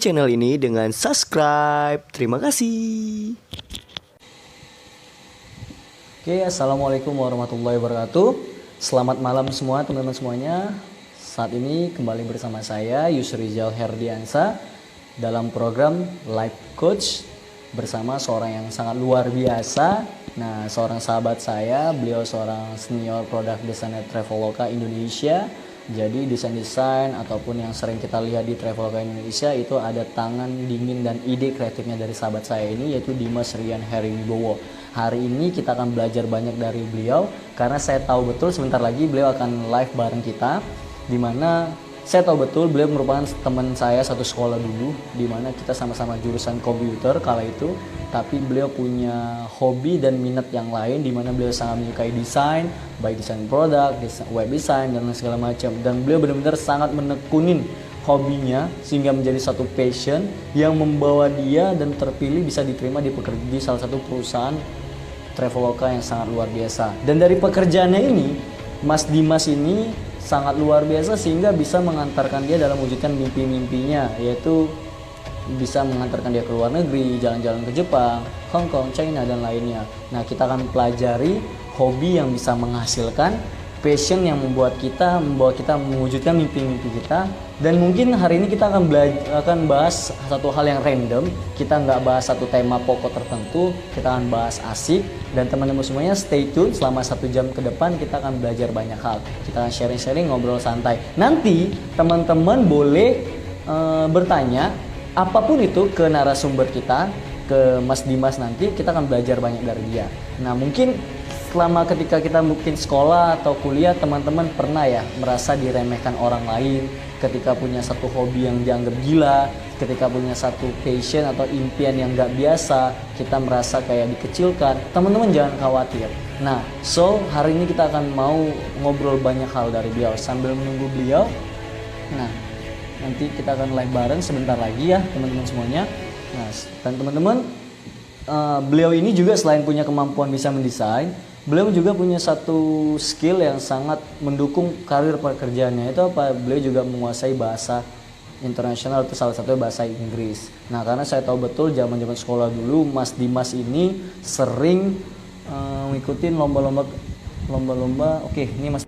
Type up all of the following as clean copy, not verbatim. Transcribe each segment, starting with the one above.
channel ini dengan subscribe. Terima kasih. Oke, assalamualaikum warahmatullahi wabarakatuh. Selamat malam semua teman-teman semuanya. Saat ini kembali bersama saya Yusrizal Herdiansa dalam program Life Coach bersama seorang yang sangat luar biasa. Nah, seorang sahabat saya, beliau seorang senior product designer Traveloka Indonesia. Jadi desain-desain ataupun yang sering kita lihat di Traveloka Indonesia itu ada tangan dingin dan ide kreatifnya dari sahabat saya ini, yaitu Dimas Rian Heriwibowo. Hari ini kita akan belajar banyak dari beliau karena saya tahu betul sebentar lagi beliau akan live bareng kita, di mana saya tahu betul beliau merupakan teman saya satu sekolah dulu, di mana kita sama-sama jurusan komputer kala itu, tapi beliau punya hobi dan minat yang lain, di mana beliau sangat menyukai desain, baik desain produk, web design dan segala macam. Dan beliau benar-benar sangat menekunin hobinya sehingga menjadi satu passion yang membawa dia dan terpilih bisa diterima di salah satu perusahaan Traveloka yang sangat luar biasa. Dan dari pekerjaannya ini, Mas Dimas ini sangat luar biasa sehingga bisa mengantarkan dia dalam mewujudkan mimpi-mimpinya, yaitu bisa mengantarkan dia ke luar negeri, jalan-jalan ke Jepang, Hong Kong, China dan lainnya. Nah, kita akan pelajari hobi yang bisa menghasilkan, passion yang membawa kita mewujudkan mimpi-mimpi kita. Dan mungkin hari ini kita akan bahas satu hal yang random. Kita nggak bahas satu tema pokok tertentu, kita akan bahas asik. Dan teman-teman semuanya stay tune selama 1 jam ke depan, kita akan belajar banyak hal. Kita akan sharing-sharing, ngobrol santai. Nanti teman-teman boleh bertanya apapun itu ke narasumber kita, ke Mas Dimas, nanti kita akan belajar banyak dari dia. Nah, mungkin selama ketika kita mungkin sekolah atau kuliah, teman-teman pernah ya merasa diremehkan orang lain ketika punya satu hobi yang dianggap gila, ketika punya satu passion atau impian yang gak biasa, kita merasa kayak dikecilkan. Teman-teman jangan khawatir. Nah, hari ini kita akan mau ngobrol banyak hal dari beliau. Sambil menunggu beliau, nah nanti kita akan live bareng sebentar lagi ya teman-teman semuanya. Nah, dan teman-teman, beliau ini juga selain punya kemampuan bisa mendesain, beliau juga punya satu skill yang sangat mendukung karir pekerjaannya. Itu apa? Beliau juga menguasai bahasa internasional, itu salah satunya bahasa Inggris. Nah, karena saya tahu betul zaman-zaman sekolah dulu Mas Dimas ini sering ngikutin lomba-lomba. Oke, ini Mas.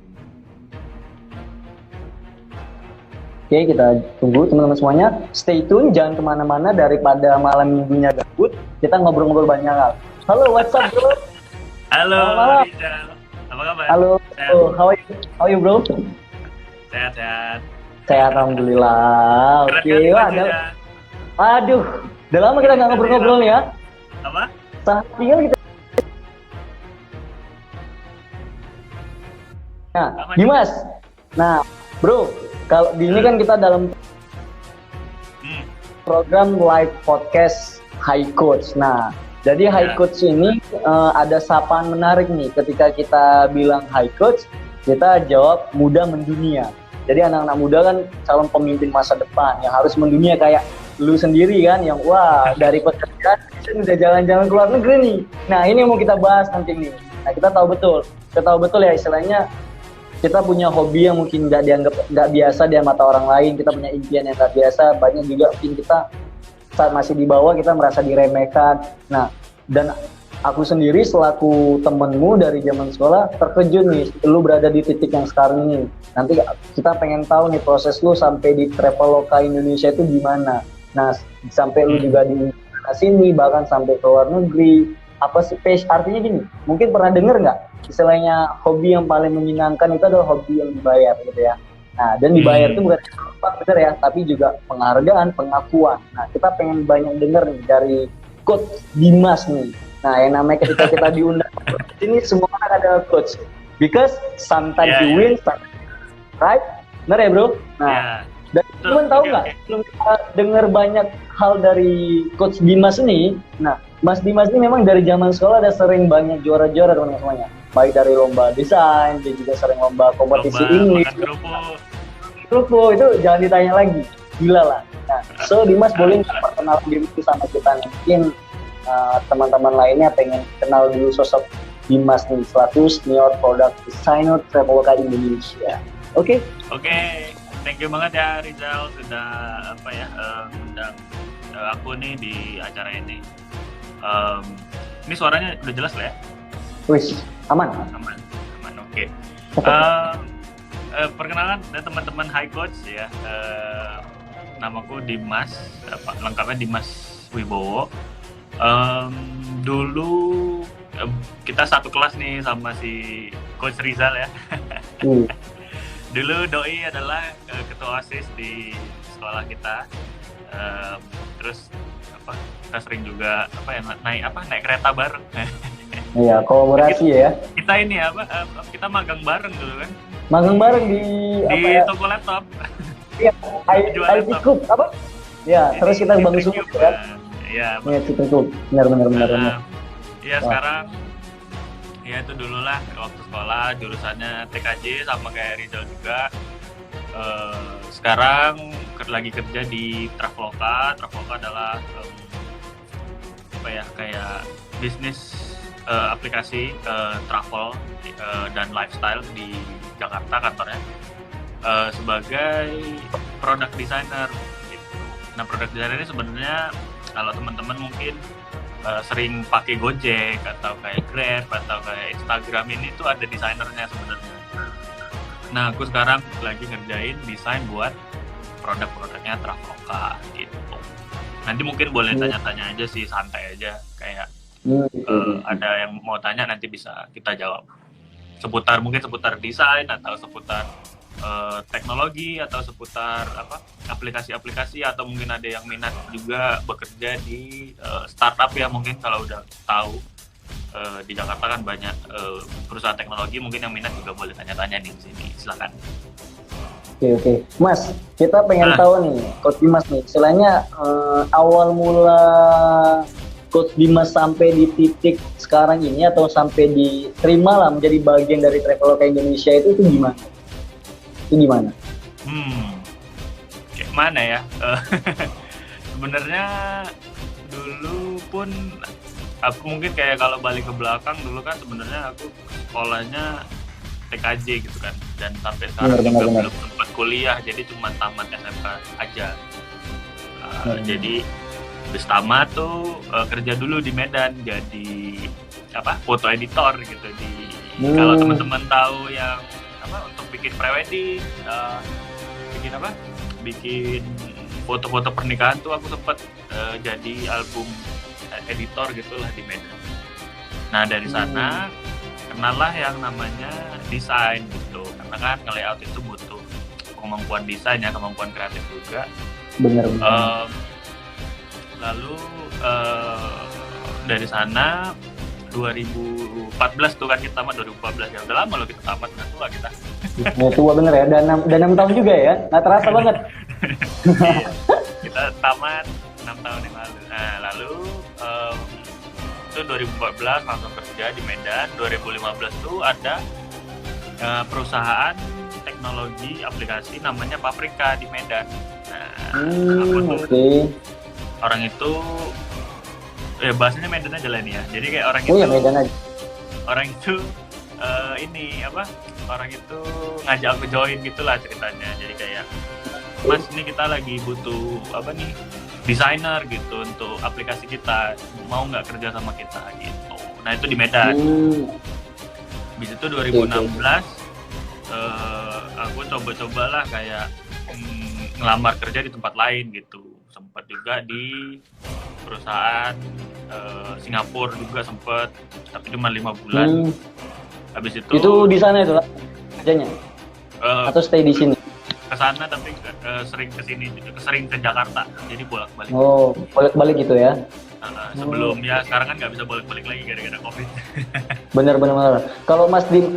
Oke, kita tunggu teman-teman semuanya. Stay tune, jangan kemana-mana daripada malam minggunya gabut. Kita ngobrol-ngobrol banyak hal. Halo, what's up bro? Halo, Rizal. Apa kabar? Halo, how are you bro? Sehat. Sehat, alhamdulillah. Oke, aduh, udah lama kita nggak ngobrol-ngobrol nih ya. Apa? Tinggal kita. Nah, Dimas. Nah, bro, kalau di ini kan kita dalam program live podcast High Coach. Nah, jadi High Coach ini ada sapaan menarik nih. Ketika kita bilang High Coach, kita jawab muda mendunia. Jadi anak-anak muda kan calon pemimpin masa depan yang harus mendunia kayak lu sendiri kan, yang wah dari pekerjaan udah jalan-jalan ke luar negeri nih. Nah, ini yang mau kita bahas nanti nih. Nah, kita tahu betul ya istilahnya kita punya hobi yang mungkin nggak biasa di mata orang lain. Kita punya impian yang nggak biasa. Banyak juga mungkin kita saat masih di bawah kita merasa diremehkan. Nah, dan aku sendiri selaku temenmu dari zaman sekolah terkejut nih, lu berada di titik yang sekarang ini. Nanti kita pengen tahu nih proses lu sampai di Traveloka Indonesia itu gimana. Nah, sampai lu juga di sini, bahkan sampai ke luar negeri. Apa sih artinya gini? Mungkin pernah dengar nggak istilahnya hobi yang paling menyenangkan itu adalah hobi yang dibayar gitu ya. Nah, dan dibayar itu bukan bener ya, tapi juga penghargaan, pengakuan. Nah, kita pengen banyak dengar nih dari Coach Dimas nih. Nah, yang namanya ketika kita diundang ini semua kan ada coach. Because sometimes you win, sometimes right? Bener ya, bro? Nah, dan teman tahu nggak? Belum kita dengar banyak hal dari Coach Dimas ini. Nah, Mas Dimas ini memang dari zaman sekolah ada sering banyak juara-juara teman-teman semuanya. Baik dari lomba desain, dia juga sering lomba kompetisi English. Kerupuk itu jangan ditanya lagi, gila lah. Nah, Dimas boleh perkenalan diri sama kita nih. Mungkin teman-teman lainnya pengen kenal dulu sosok Dimas nih selaku senior product designer Traveloka Indonesia. Oke? thank you banget ya Rizal sudah undang aku nih di acara ini. Ini suaranya udah jelas lah ya? Wis, aman. Aman, oke. Perkenalan teman-teman High Coach ya. Namaku Dimas, lengkapnya Dimas Wibowo. Dulu kita satu kelas nih sama si Coach Rizal ya. Dulu Doi adalah ketua OSIS di sekolah kita. Terus kita sering juga naik kereta bareng. Iya, kolaborasi ya. Kita ini kita magang bareng dulu kan. Magang bareng di toko laptop. Iya, IT Group apa? Ya, terus kita bangun semua kan? Iya, IT Group. Benar. Iya, sekarang ya itu dulu lah waktu sekolah jurusannya TKJ sama kayak Rizal juga. Sekarang lagi kerja di Traveloka. Traveloka adalah kayak bisnis aplikasi travel dan lifestyle di Jakarta kantornya, sebagai product designer gitu. Nah, product designer ini sebenarnya kalau teman-teman mungkin sering pakai Gojek atau kayak Grab atau kayak Instagram, ini tuh ada desainernya sebenarnya. Nah, aku sekarang lagi ngerjain desain buat produk-produknya Traveloka gitu. Nanti mungkin boleh tanya-tanya aja sih, santai aja, kayak ada yang mau tanya nanti bisa kita jawab seputar desain atau seputar teknologi atau seputar aplikasi-aplikasi, atau mungkin ada yang minat juga bekerja di startup ya, mungkin kalau udah tahu di Jakarta kan banyak perusahaan teknologi, mungkin yang minat juga boleh tanya-tanya nih di sini, silakan. Oke. Mas, kita pengen tahu nih, Coach Dimas nih, istilahnya awal mula Coach Dimas sampai di titik sekarang ini atau sampai diterima lah menjadi bagian dari Traveloka Indonesia itu gimana? Kayak mana ya? Sebenarnya dulu pun aku mungkin kayak kalau balik ke belakang, dulu kan sebenarnya aku sekolahnya TKJ gitu kan, dan sampai sekarang juga belum sempat kuliah, jadi cuma tamat SMK aja. Jadi habis tamat tuh kerja dulu di Medan jadi foto editor gitu di kalau teman-teman tahu yang untuk bikin prewedding, bikin foto-foto pernikahan tuh aku sempat jadi album editor gitulah di Medan. Nah, dari sana kenallah yang namanya desain gitu, karena kan nge-layout itu butuh kemampuan desain ya, kemampuan kreatif juga. Bener. Lalu dari sana 2014 tuh kan kita tamat, 2014 ya, udah lama loh kita tamat, nggak tua kita. Tua bener ya, udah 6 tahun juga ya, nggak terasa banget. Iya, kita tamat 6 tahun yang lalu. Nah, lalu itu 2014 langsung kerja di Medan. 2015 tuh ada perusahaan teknologi aplikasi namanya Paprika di Medan. Nah, aku tuh orang itu bahasanya Medan aja lah ini ya. Jadi kayak orang itu Medan aja. Orang itu orang itu ngajak aku join gitulah ceritanya. Jadi kayak, Mas, ini kita lagi butuh desainer gitu untuk aplikasi kita, mau nggak kerja sama kita gitu. Nah, itu di Medan. Habis itu 2016 aku coba-cobalah kayak ngelamar kerja di tempat lain gitu. Sempat juga di perusahaan Singapura juga sempat, tapi cuma 5 bulan. Habis itu di sana itu lah kerjanya atau stay di sini? Kesana tapi sering kesini, sering ke Jakarta, jadi bolak-balik. Bolak-balik gitu ya. Sebelum ya sekarang kan nggak bisa bolak-balik lagi gara-gara COVID. Bener. Kalau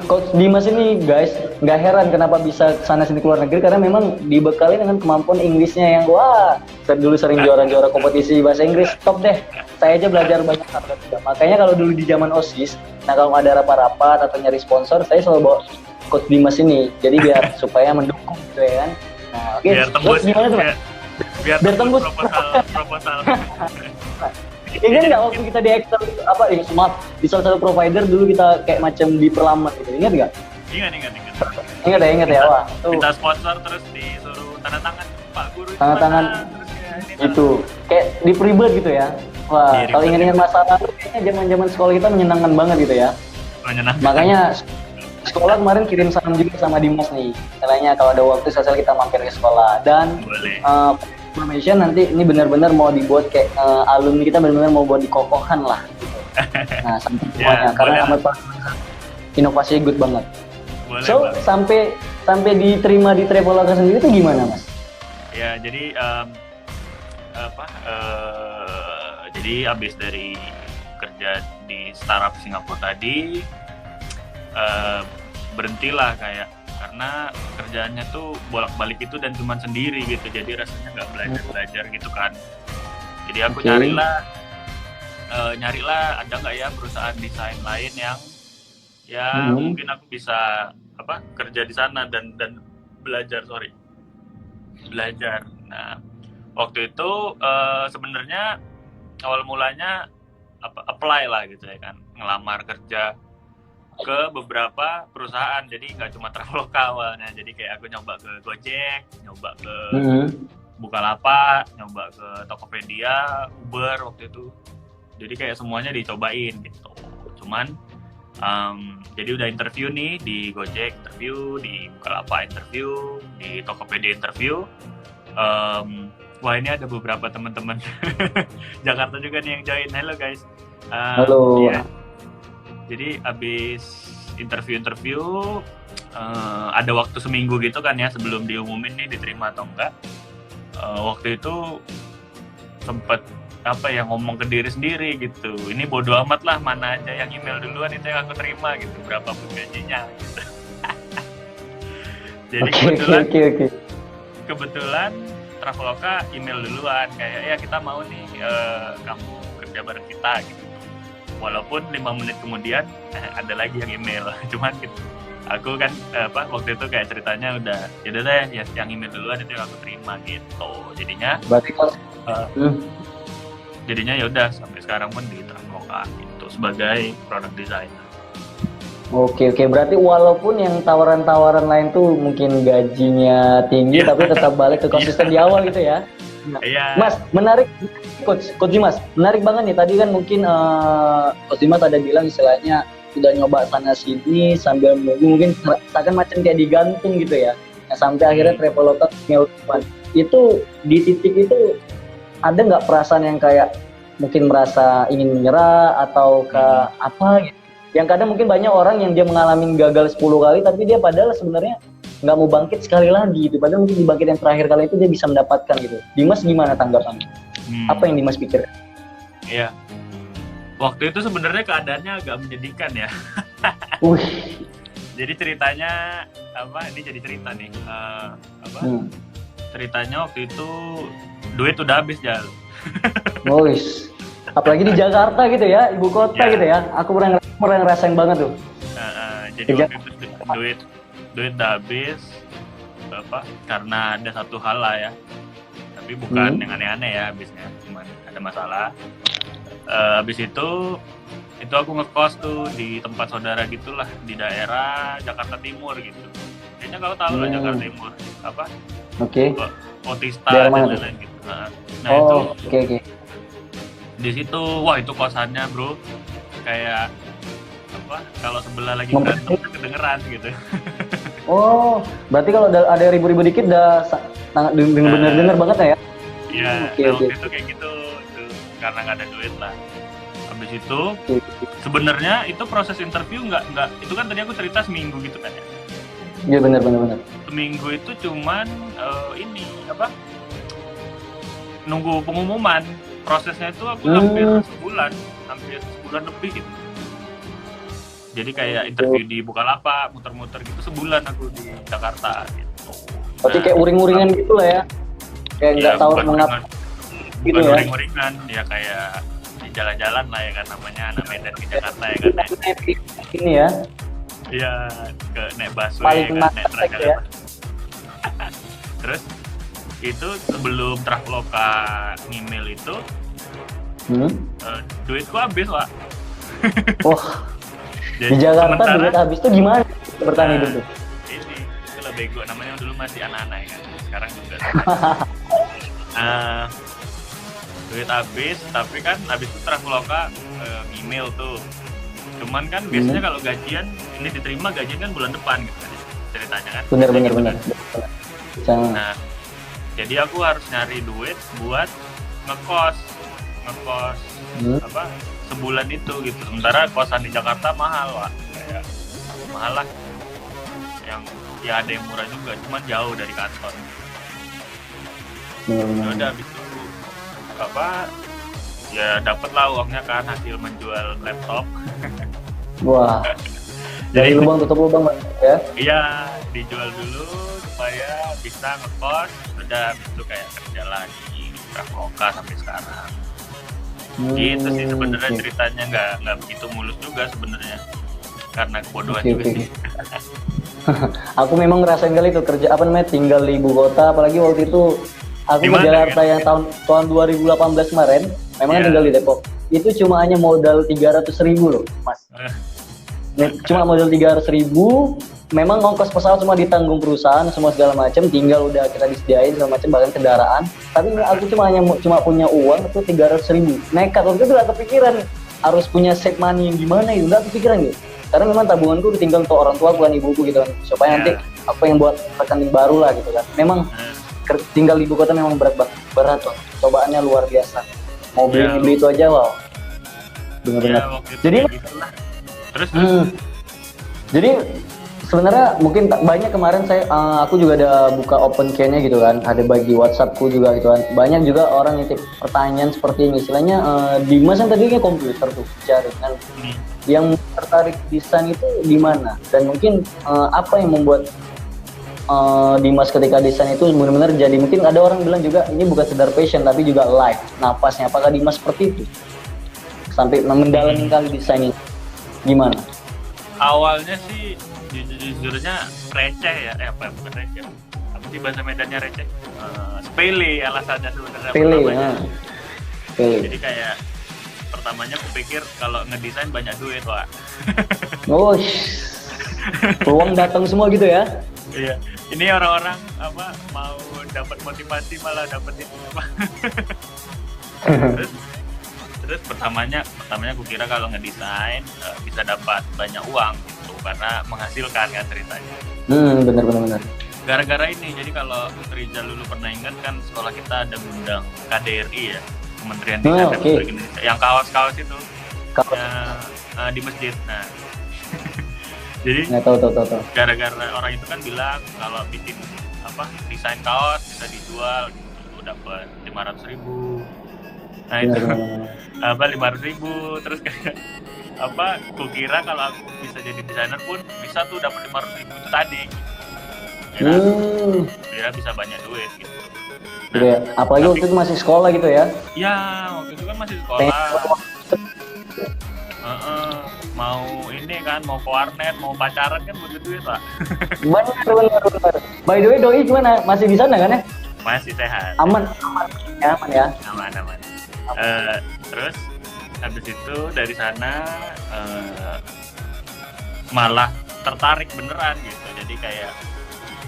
Coach Dimas ini guys, nggak heran kenapa bisa sana sini keluar negeri, karena memang dibekali dengan kemampuan Inggrisnya yang dulu sering juara-juara kompetisi bahasa Inggris top deh. Saya aja belajar banyak hal. Makanya kalau dulu di zaman OSIS, nah kalau ada rapat-rapat atau nyari sponsor, saya selalu bawa Coach Dimas ini, jadi biar supaya mendukung gitu ya kan. Nah, biar tembus gimana tuh? Biar tembus proposal. Ingat nggak waktu kita di Excel di salah satu provider dulu kita kayak macam diperlambat gitu, ingat nggak? Ingat. Ingat ya, wah. Minta sponsor terus disuruh tanda tangan Pak Guru itu Tanda mana? tangan Terus kayak ini itu kayak di pribadi gitu ya. Wah, Di kalau ribet. ingat-ingat masa lalu kayaknya zaman-zaman sekolah kita menyenangkan banget gitu ya. menyenangkan. Makanya sekolah kemarin kirim salam juga sama Dimas nih. Misalnya kalau ada waktu sosial kita mampir ke sekolah dan Boleh. information nanti ini benar-benar mau dibuat kayak alumni kita benar-benar mau buat dikokohkan lah. Gitu. Nah, sampai Ya, semuanya karena boleh. amat inovasinya good banget. Boleh, So boleh. sampai diterima di Traveloka sendiri itu gimana Mas? Ya, jadi jadi abis dari kerja di startup Singapura tadi berhentilah kayak karena kerjaannya tuh bolak-balik itu dan cuma sendiri gitu, jadi rasanya nggak belajar gitu kan. Jadi aku Oke. nyarilah ada nggak ya perusahaan desain lain yang mungkin aku bisa kerja di sana dan belajar. Nah, waktu itu sebenarnya awal mulanya apply lah gitu ya kan, ngelamar kerja ke beberapa perusahaan, jadi nggak cuma Traveloka awalnya, jadi kayak aku nyoba ke Gojek, nyoba ke Bukalapak, nyoba ke Tokopedia, Uber waktu itu, jadi kayak semuanya dicobain gitu. Cuman jadi udah interview nih di Gojek, interview di Bukalapak, interview di Tokopedia, interview. Wah, ini ada beberapa teman-teman Jakarta juga nih yang join. Halo guys. Halo. Iya. Jadi abis interview ada waktu seminggu gitu kan ya sebelum diumumin nih diterima atau enggak. Waktu itu sempet ngomong ke diri sendiri gitu. Ini bodo amat lah, mana aja yang email duluan itu yang aku terima gitu, berapapun gajinya gitu. Jadi kebetulan Traveloka email duluan kayak ya kita mau nih kamu kerja bareng kita gitu. Walaupun 5 menit kemudian ada lagi yang email. Cuman gitu, aku kan waktu itu kayak ceritanya udah yaudah deh ya, yang email duluan itu yang aku terima gitu. Jadinya Berarti kalau jadinya ya udah sampai sekarang pun di Traveloka gitu sebagai product designer. Oke, berarti walaupun yang tawaran-tawaran lain tuh mungkin gajinya tinggi, tapi tetap balik ke konsisten di awal gitu ya. Iya. Mas, menarik, Coach Dimas, menarik banget nih. Tadi kan mungkin Coach Dimas ada bilang istilahnya udah nyoba sana sini sambil menunggu, mungkin seakan macam kayak digantung gitu ya. Nah, sampai akhirnya Traveloka itu di titik itu ada nggak perasaan yang kayak mungkin merasa ingin menyerah atau ke apa gitu? Yang kadang mungkin banyak orang yang dia mengalami gagal 10 kali tapi dia padahal sebenarnya nggak mau bangkit sekali lagi gitu. Padahal mungkin di bangkit yang terakhir kali itu dia bisa mendapatkan gitu. Dimas gimana tanggapannya? Apa yang Dimas pikirkan? Iya. Waktu itu sebenarnya keadaannya agak menyedihkan ya. Jadi ceritanya ini jadi cerita nih. Ceritanya waktu itu duit udah habis Jal. Apalagi di Jakarta gitu ya, ibu kota gitu ya. Aku pernah ngerasain banget tuh. Jadi waktu itu duit udah habis karena ada satu hal lah ya. Tapi bukan yang aneh-aneh ya habisnya, cuma ada masalah. Habis itu aku ngekos tuh di tempat saudara gitulah di daerah Jakarta Timur gitu. Kayaknya kalau tahu lah Jakarta Timur Otista dan lain-lain gitu. Nah itu di situ, wah itu kosannya bro kayak kalau sebelah lagi berantem kedengeran gitu. Berarti kalau ada ribu-ribu dikit udah sangat bener-bener banget ya? Iya, waktu itu kayak gitu tuh, karena nggak ada duit lah. Habis itu sebenarnya itu proses interview nggak itu kan tadi aku cerita seminggu gitu kan ya? Iya benar. Seminggu itu cuman nunggu pengumuman. Prosesnya itu aku hampir sebulan lebih gitu. Jadi kayak interview di Bukalapak, muter-muter gitu sebulan aku di Jakarta gitu. Berarti kayak uring-uringan gitu lah ya? Kayak nggak tahu mengapa gitu ya? Uring-uringan, ya kayak di jalan-jalan lah ya kan, namanya anak Medan ke Jakarta ya kan. Ini ya? Iya, ke naik busway kan, naik trek ya. Terus itu sebelum Traveloka ngemail itu duitku habis Pak. Jadi, di Jakarta duit habis tuh gimana bertahan hidup tuh? Ini itulah bego, namanya dulu masih anak-anak ya kan. sekarang juga. Eh, duit habis, tapi kan habis itu Traveloka email tuh. Cuman kan biasanya kalau gajian ini diterima gajian kan bulan depan gitu kan ceritanya kan. Bener. Nah, jadi aku harus nyari duit buat ngekos apa sebulan itu gitu. Sementara kosan di Jakarta mahal, Wak. Kayak mahal lah. Yang ya ada yang murah juga, cuman jauh dari kantor. Ya udah habis itu apa ya dapat lah uangnya kan hasil menjual laptop. Wah. Dari lubang tutup lubang ya. Iya, dijual dulu supaya bisa ngekos, udah habis itu kayak kerja lagi Traveloka sampai sekarang. Gitu sih sebenarnya ceritanya nggak begitu mulus juga sebenarnya karena kebodohan juga sih. Aku memang ngerasain kali itu kerja tinggal di ibu kota, apalagi waktu itu aku ke Jakarta yang tahun 2018 kemarin, memang tinggal di Depok. Itu cuma hanya modal 300.000 loh, Mas. Cuma modal 300.000, memang ongkos pesawat semua ditanggung perusahaan, semua segala macam, tinggal udah kita disediain segala macam, bahkan kendaraan. Tapi aku cuma punya uang itu 300.000. Nekat waktu itu gak kepikiran harus punya save money yang gimana itu, gak kepikiran gitu. Karena memang tabunganku ditinggal untuk orang tua, bukan ibuku gitu kan, supaya nanti aku yang buat rekening baru lah gitu kan. Memang tinggal di ibu kota memang berat tuh, cobaannya luar biasa. Mau beli itu aja wow, benar-benar. Jadi terus jadi sebenarnya mungkin banyak kemarin aku juga ada buka open Q&A gitu kan, ada baik di WhatsAppku juga gitu kan. Banyak juga orang nitip pertanyaan seperti ini, istilahnya Dimas yang tadinya komputer tuh jaringan, yang tertarik desain itu di mana, dan mungkin apa yang membuat Dimas ketika desain itu benar-benar jadi, mungkin ada orang bilang juga ini bukan sekedar passion tapi juga life, napasnya. Apakah Dimas seperti itu sampai mendalami kali desain ini gimana? Awalnya sih jujurnya receh ya, bukan receh, apa sih bahasa Medannya receh? Sepele alasannya sebenarnya. Sepele. Jadi kayak pertamanya aku pikir kalau ngedesain banyak duit, Wak. Oh, peluang datang semua gitu ya? Iya, ini orang-orang apa mau dapat motivasi malah dapat itu. Terus pertamanya aku kira kalau ngedesain bisa dapat banyak uang gitu karena menghasilkan kan ceritanya. Benar. Gara-gara ini, jadi kalau Rizal dulu pernah ingat kan sekolah kita ada undang KDRI ya, Kementerian Desain Republik Indonesia, yang kaos-kaos itu di masjid. Nah, jadi tahu. Gara-gara orang itu kan bilang kalau bikin desain kaos bisa dijual gitu, dapat 500.000. Nah itu 500.000, terus kayak kukira kalau aku bisa jadi desainer pun bisa tuh dapat 500.000 itu tadi. Kira bisa banyak duit gitu. Nah, ya, apalagi waktu itu masih sekolah gitu ya? Ya, waktu itu kan masih sekolah. Mau ini kan, mau ke warnet, mau pacaran kan butuh duit, Pak. Benar. By the way, Doi gimana? Masih di sana kan ya? Masih sehat. Aman ya? Aman. Terus habis itu dari sana malah tertarik beneran gitu. Jadi kayak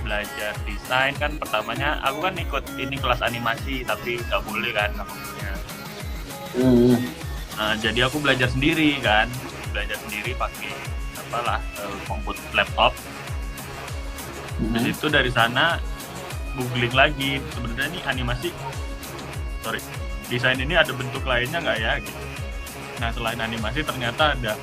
belajar desain kan, pertamanya aku kan ikut ini kelas animasi tapi nggak boleh kan sama gurunya. Jadi aku belajar sendiri pakai komputer laptop. Terus itu dari sana googling lagi sebenarnya nih desain ini ada bentuk lainnya nggak ya gitu. Nah selain animasi ternyata ada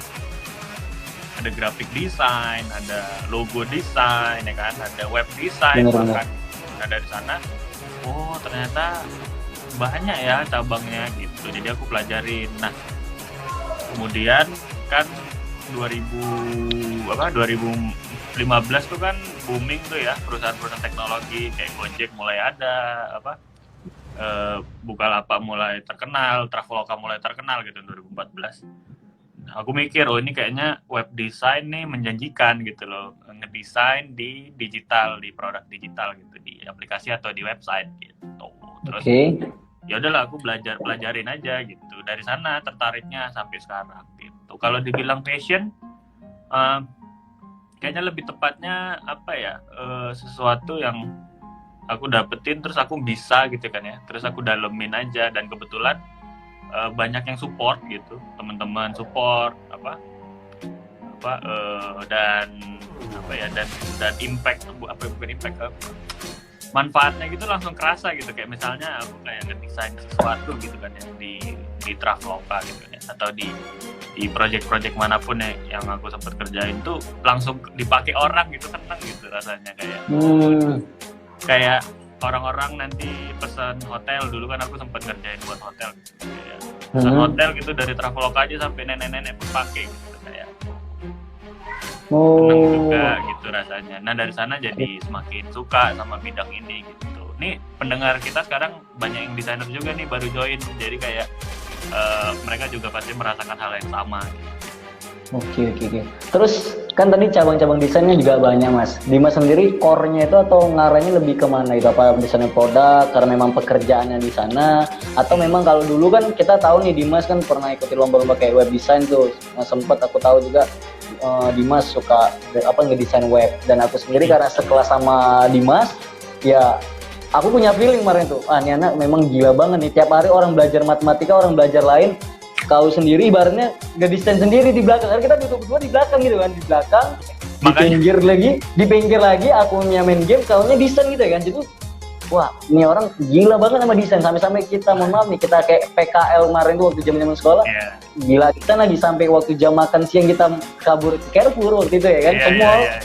graphic design, ada logo design ya kan, ada web design bahkan. Nah dari sana ternyata banyak ya cabangnya gitu, jadi aku pelajarin. Nah kemudian kan 2015 tuh kan booming tuh ya, perusahaan-perusahaan teknologi kayak Gojek mulai ada, Bukalapak mulai terkenal, Traveloka mulai terkenal gitu 2014. Aku mikir ini kayaknya web design nih menjanjikan gitu loh, ngedesain di digital, di produk digital gitu, di aplikasi atau di website gitu. Terus ya udahlah aku pelajarin aja gitu. Dari sana tertariknya sampai sekarang gitu. Kalau dibilang passion, kayaknya lebih tepatnya sesuatu yang aku dapetin terus aku bisa gitu kan ya, terus aku dalemin aja, dan kebetulan banyak yang support gitu, teman-teman support dan apa ya, dan impact bukan impact, manfaatnya gitu langsung kerasa gitu. Kayak misalnya aku kayak ngedesain sesuatu gitu kan ya di Traveloka gitu kan ya, atau di project-project manapun ya yang aku sempat kerjain tuh langsung dipakai orang gitu, seneng gitu rasanya. Kayak orang-orang nanti pesan hotel, dulu kan aku sempat ngerjain buat hotel gitu, kayak pesan hotel gitu dari Traveloka aja sampai nenek-nenek pun pakai gitu, kayak seneng juga gitu rasanya. Nah dari sana jadi semakin suka sama bidang ini gitu. Nih pendengar kita sekarang banyak yang desainer juga nih baru join, jadi kayak mereka juga pasti merasakan hal yang sama gitu. Oke. Terus kan tadi cabang-cabang desainnya juga banyak Mas. Dimas sendiri core-nya itu atau ngarahnya lebih kemana itu? Apa desainnya produk karena memang pekerjaannya di sana? Atau memang kalau dulu kan kita tahu nih Dimas kan pernah ikuti lomba-lomba kayak web design tuh. Nah, sempat aku tahu juga Dimas suka ngedesain web. Dan aku sendiri karena sekelas sama Dimas, ya aku punya feeling kemarin tuh. Ini anak memang gila banget nih. Tiap hari orang belajar matematika, orang belajar lain. Kau sendiri ibaratnya ngedesain sendiri di belakang, karena kita duduk berdua di belakang gitu kan, di belakang, di pinggir lagi, akunya main game, kaunya desain gitu kan. Jadi wah ini orang gila banget sama desain, sampai-sampai kita mohon maaf nih, kita kayak PKL kemarin tuh waktu zaman sekolah, gila kita lagi sampai waktu jam makan siang kita kabur ke Carrefour waktu itu ya kan, semua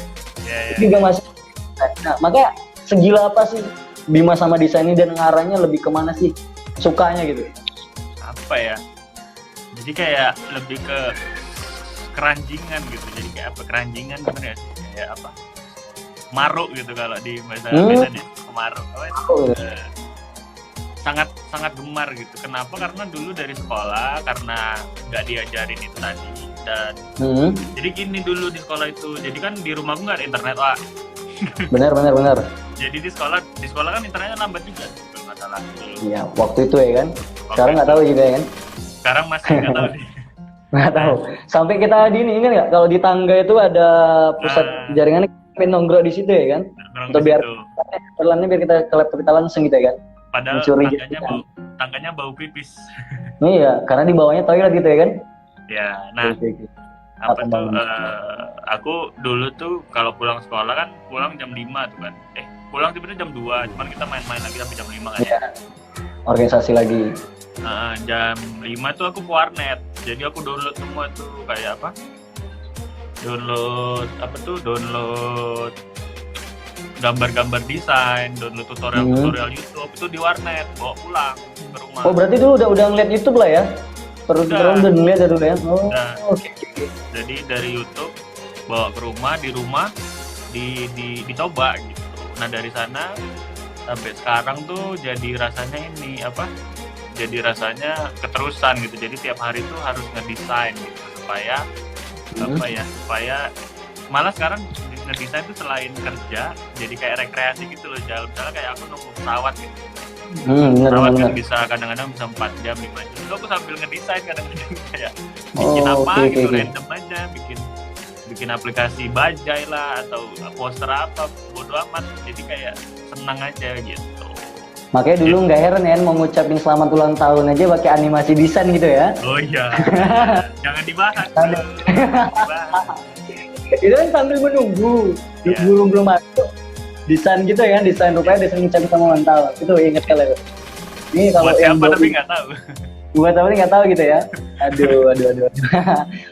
juga masih. Nah makanya segila apa sih Dimas sama desain ini, dan ngarahnya lebih kemana sih sukanya gitu? Apa ya? Jadi kayak lebih ke keranjingan gitu. Jadi kayak apa, keranjingan gimana ya? Kayak apa? Maruk gitu kalau di bahasa Medan ya. Maruk. Sangat gemar gitu. Kenapa? Karena dulu dari sekolah, karena nggak diajarin itu tadi. Dan jadi gini dulu di sekolah itu. Jadi kan di rumahku nggak ada internet, Wak. Benar. Jadi di sekolah kan internetnya lambat juga, kalau nggak salah. Iya, waktu itu ya kan. Sekarang nggak tahu juga ya kan. Sekarang masih nggak tahu sih. Nggak tahu. Sampai kita di ini ingat nggak? Kalau di tangga itu ada pusat jaringannya, kita nongkrong di situ ya kan? Untuk biar perlahannya biar kita ke laptop kita langsung gitu ya kan? Padahal tangganya bau pipis. Iya, karena di bawahnya toilet gitu ya kan? Ya, nah aku dulu tuh kalau pulang sekolah kan pulang jam 5 tuh kan. Pulang sebenarnya jam 2, cuman kita main-main lagi sampai jam 5 kan. Iya. Organisasi lagi. Jam 5 tuh aku ke warnet. Jadi aku download semua tuh kayak apa? Download gambar-gambar desain, download tutorial YouTube itu di warnet, bawa pulang ke rumah. Oh, berarti dulu udah ngeliat YouTube lah ya? Udah ngeliat dulu ya? Oke. Jadi dari YouTube bawa ke rumah, di rumah dicoba gitu. Nah dari sana sampai sekarang tuh jadi rasanya jadi rasanya keterusan gitu. Jadi tiap hari tuh harus ngedesain gitu supaya malah sekarang ngedesain tuh selain kerja jadi kayak rekreasi gitu loh. Misalnya kayak aku nunggu pesawat gitu. Pesawat kan bisa kadang-kadang bisa 4 jam 5 jam. Terus aku sambil ngedesain kadang-kadang kayak bikin random aja, bikin aplikasi bajai lah atau poster apa, bodo amat. Jadi kayak senang aja gitu. Makanya dulu nggak heran ya mau ngucapin selamat ulang tahun aja pakai animasi desain gitu ya. Oh iya. Jangan dibahas. Itu kan sambil menunggu. Belum masuk. Desain gitu ya, desain ngucapin selamat ulang tahun. Itu inget kali itu. Ini kalau buat siapa tapi nggak tahu. Buat apa nggak tahu gitu ya. Aduh.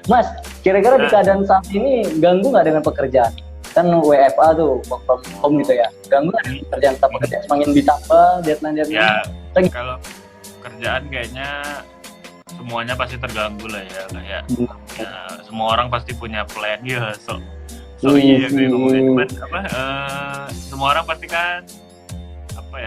Mas, kira-kira di keadaan saat ini ganggu nggak dengan pekerjaan? Kan WFA tuh, work from home gitu ya, ganggu kerjaan tetap bekerja, semakin ditambah deadline ya. Kalau kerjaan kayaknya semuanya pasti terganggu lah ya, kayak ya, semua orang pasti punya plan ya, iya gue ngomongin cuman semua orang pasti kan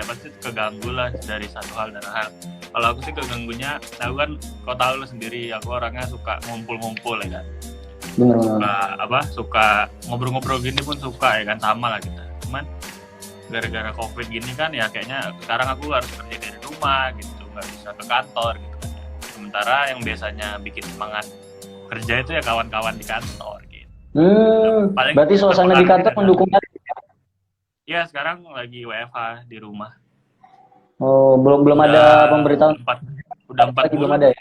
pasti keganggu lah dari satu hal dan hal. Kalau aku sih keganggunya, aku kan kau tahu lo sendiri, aku orangnya suka ngumpul ya kan. Suka ngobrol-ngobrol gini pun suka ya kan, sama lah kita. Cuman gara-gara COVID gini kan ya kayaknya sekarang aku harus kerja dari rumah gitu, nggak bisa ke kantor gitu kan. Sementara yang biasanya bikin semangat kerja itu ya kawan-kawan di kantor gitu. Berarti suasana di kantor mendukung lagi. Ya sekarang lagi WFH di rumah. Oh, belum ada pemberitahuan Udah 4 lagi, belum bulan. ada ya?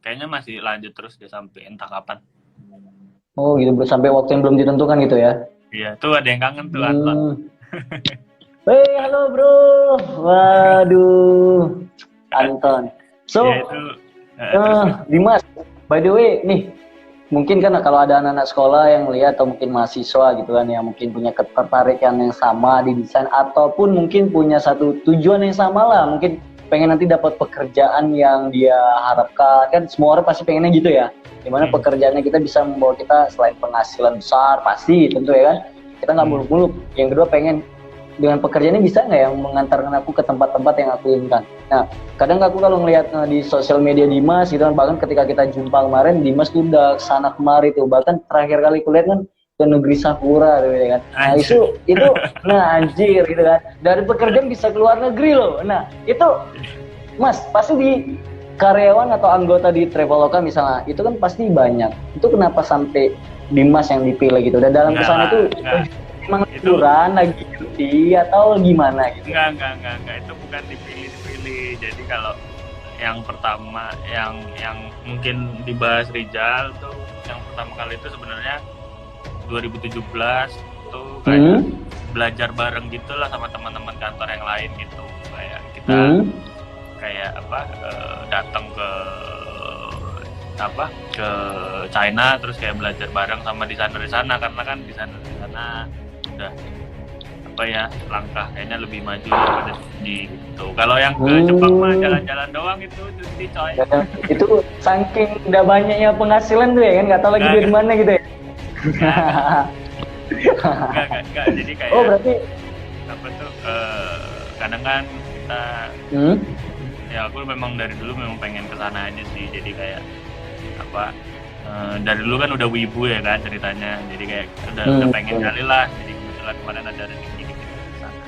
Kayaknya masih lanjut terus deh sampai entah kapan. Oh gitu, sampai waktu yang belum ditentukan gitu ya? Iya, tuh ada yang kangen tuh Anton. Hey, halo bro. Waduh, Anton. So, Ya itu terus Dimas, by the way, nih, mungkin kan kalau ada anak-anak sekolah yang lihat atau mungkin mahasiswa gitu kan yang mungkin punya ketertarikan yang sama di desain ataupun mungkin punya satu tujuan yang sama lah, mungkin pengen nanti dapat pekerjaan yang dia harapkan, kan semua orang pasti pengennya gitu ya, dimana pekerjaannya kita bisa membawa kita selain penghasilan besar pasti tentu ya kan, kita nggak muluk-muluk, yang kedua pengen dengan pekerjaan ini bisa nggak yang mengantarkan aku ke tempat-tempat yang aku inginkan. Nah, kadang aku kalau ngelihat di sosial media Dimas gitu kan, bahkan ketika kita jumpa kemarin, Dimas tuh udah kesana kemari tuh, bahkan terakhir kali kulihat kan ke negeri Sakura gitu kan. Nah itu, nah anjir gitu kan, dari pekerjaan bisa keluar negeri loh. Nah itu, Mas pasti di karyawan atau anggota di Traveloka misalnya, itu kan pasti banyak. Itu kenapa sampai Dimas yang dipilih gitu? Dan dalam kesana itu emang liburan lagi cuti atau gimana gitu? Enggak, itu bukan dipilih. Jadi kalau yang pertama yang mungkin dibahas Rizal tuh, yang pertama kali itu sebenarnya 2017 tuh kayak belajar bareng gitulah sama teman-teman kantor yang lain gitu. Kayak kita kayak datang ke China, terus kayak belajar bareng sama desainer di sana, karena kan desainer di sana udah langkah kayaknya lebih maju daripada di gitu. Kalau yang ke Jepang mah jalan-jalan doang itu cuti coy. Itu saking udah banyaknya penghasilan tuh ya kan, nggak tahu lagi dari mana gitu ya. Enggak, jadi kayak berarti kadang kan kita ya aku memang dari dulu memang pengen kesana aja sih, jadi kayak dari dulu kan udah wibu ya kan ceritanya, jadi kayak udah pengen kali lah, jadi kebetulan kemarin ada rezeki dikit kesana.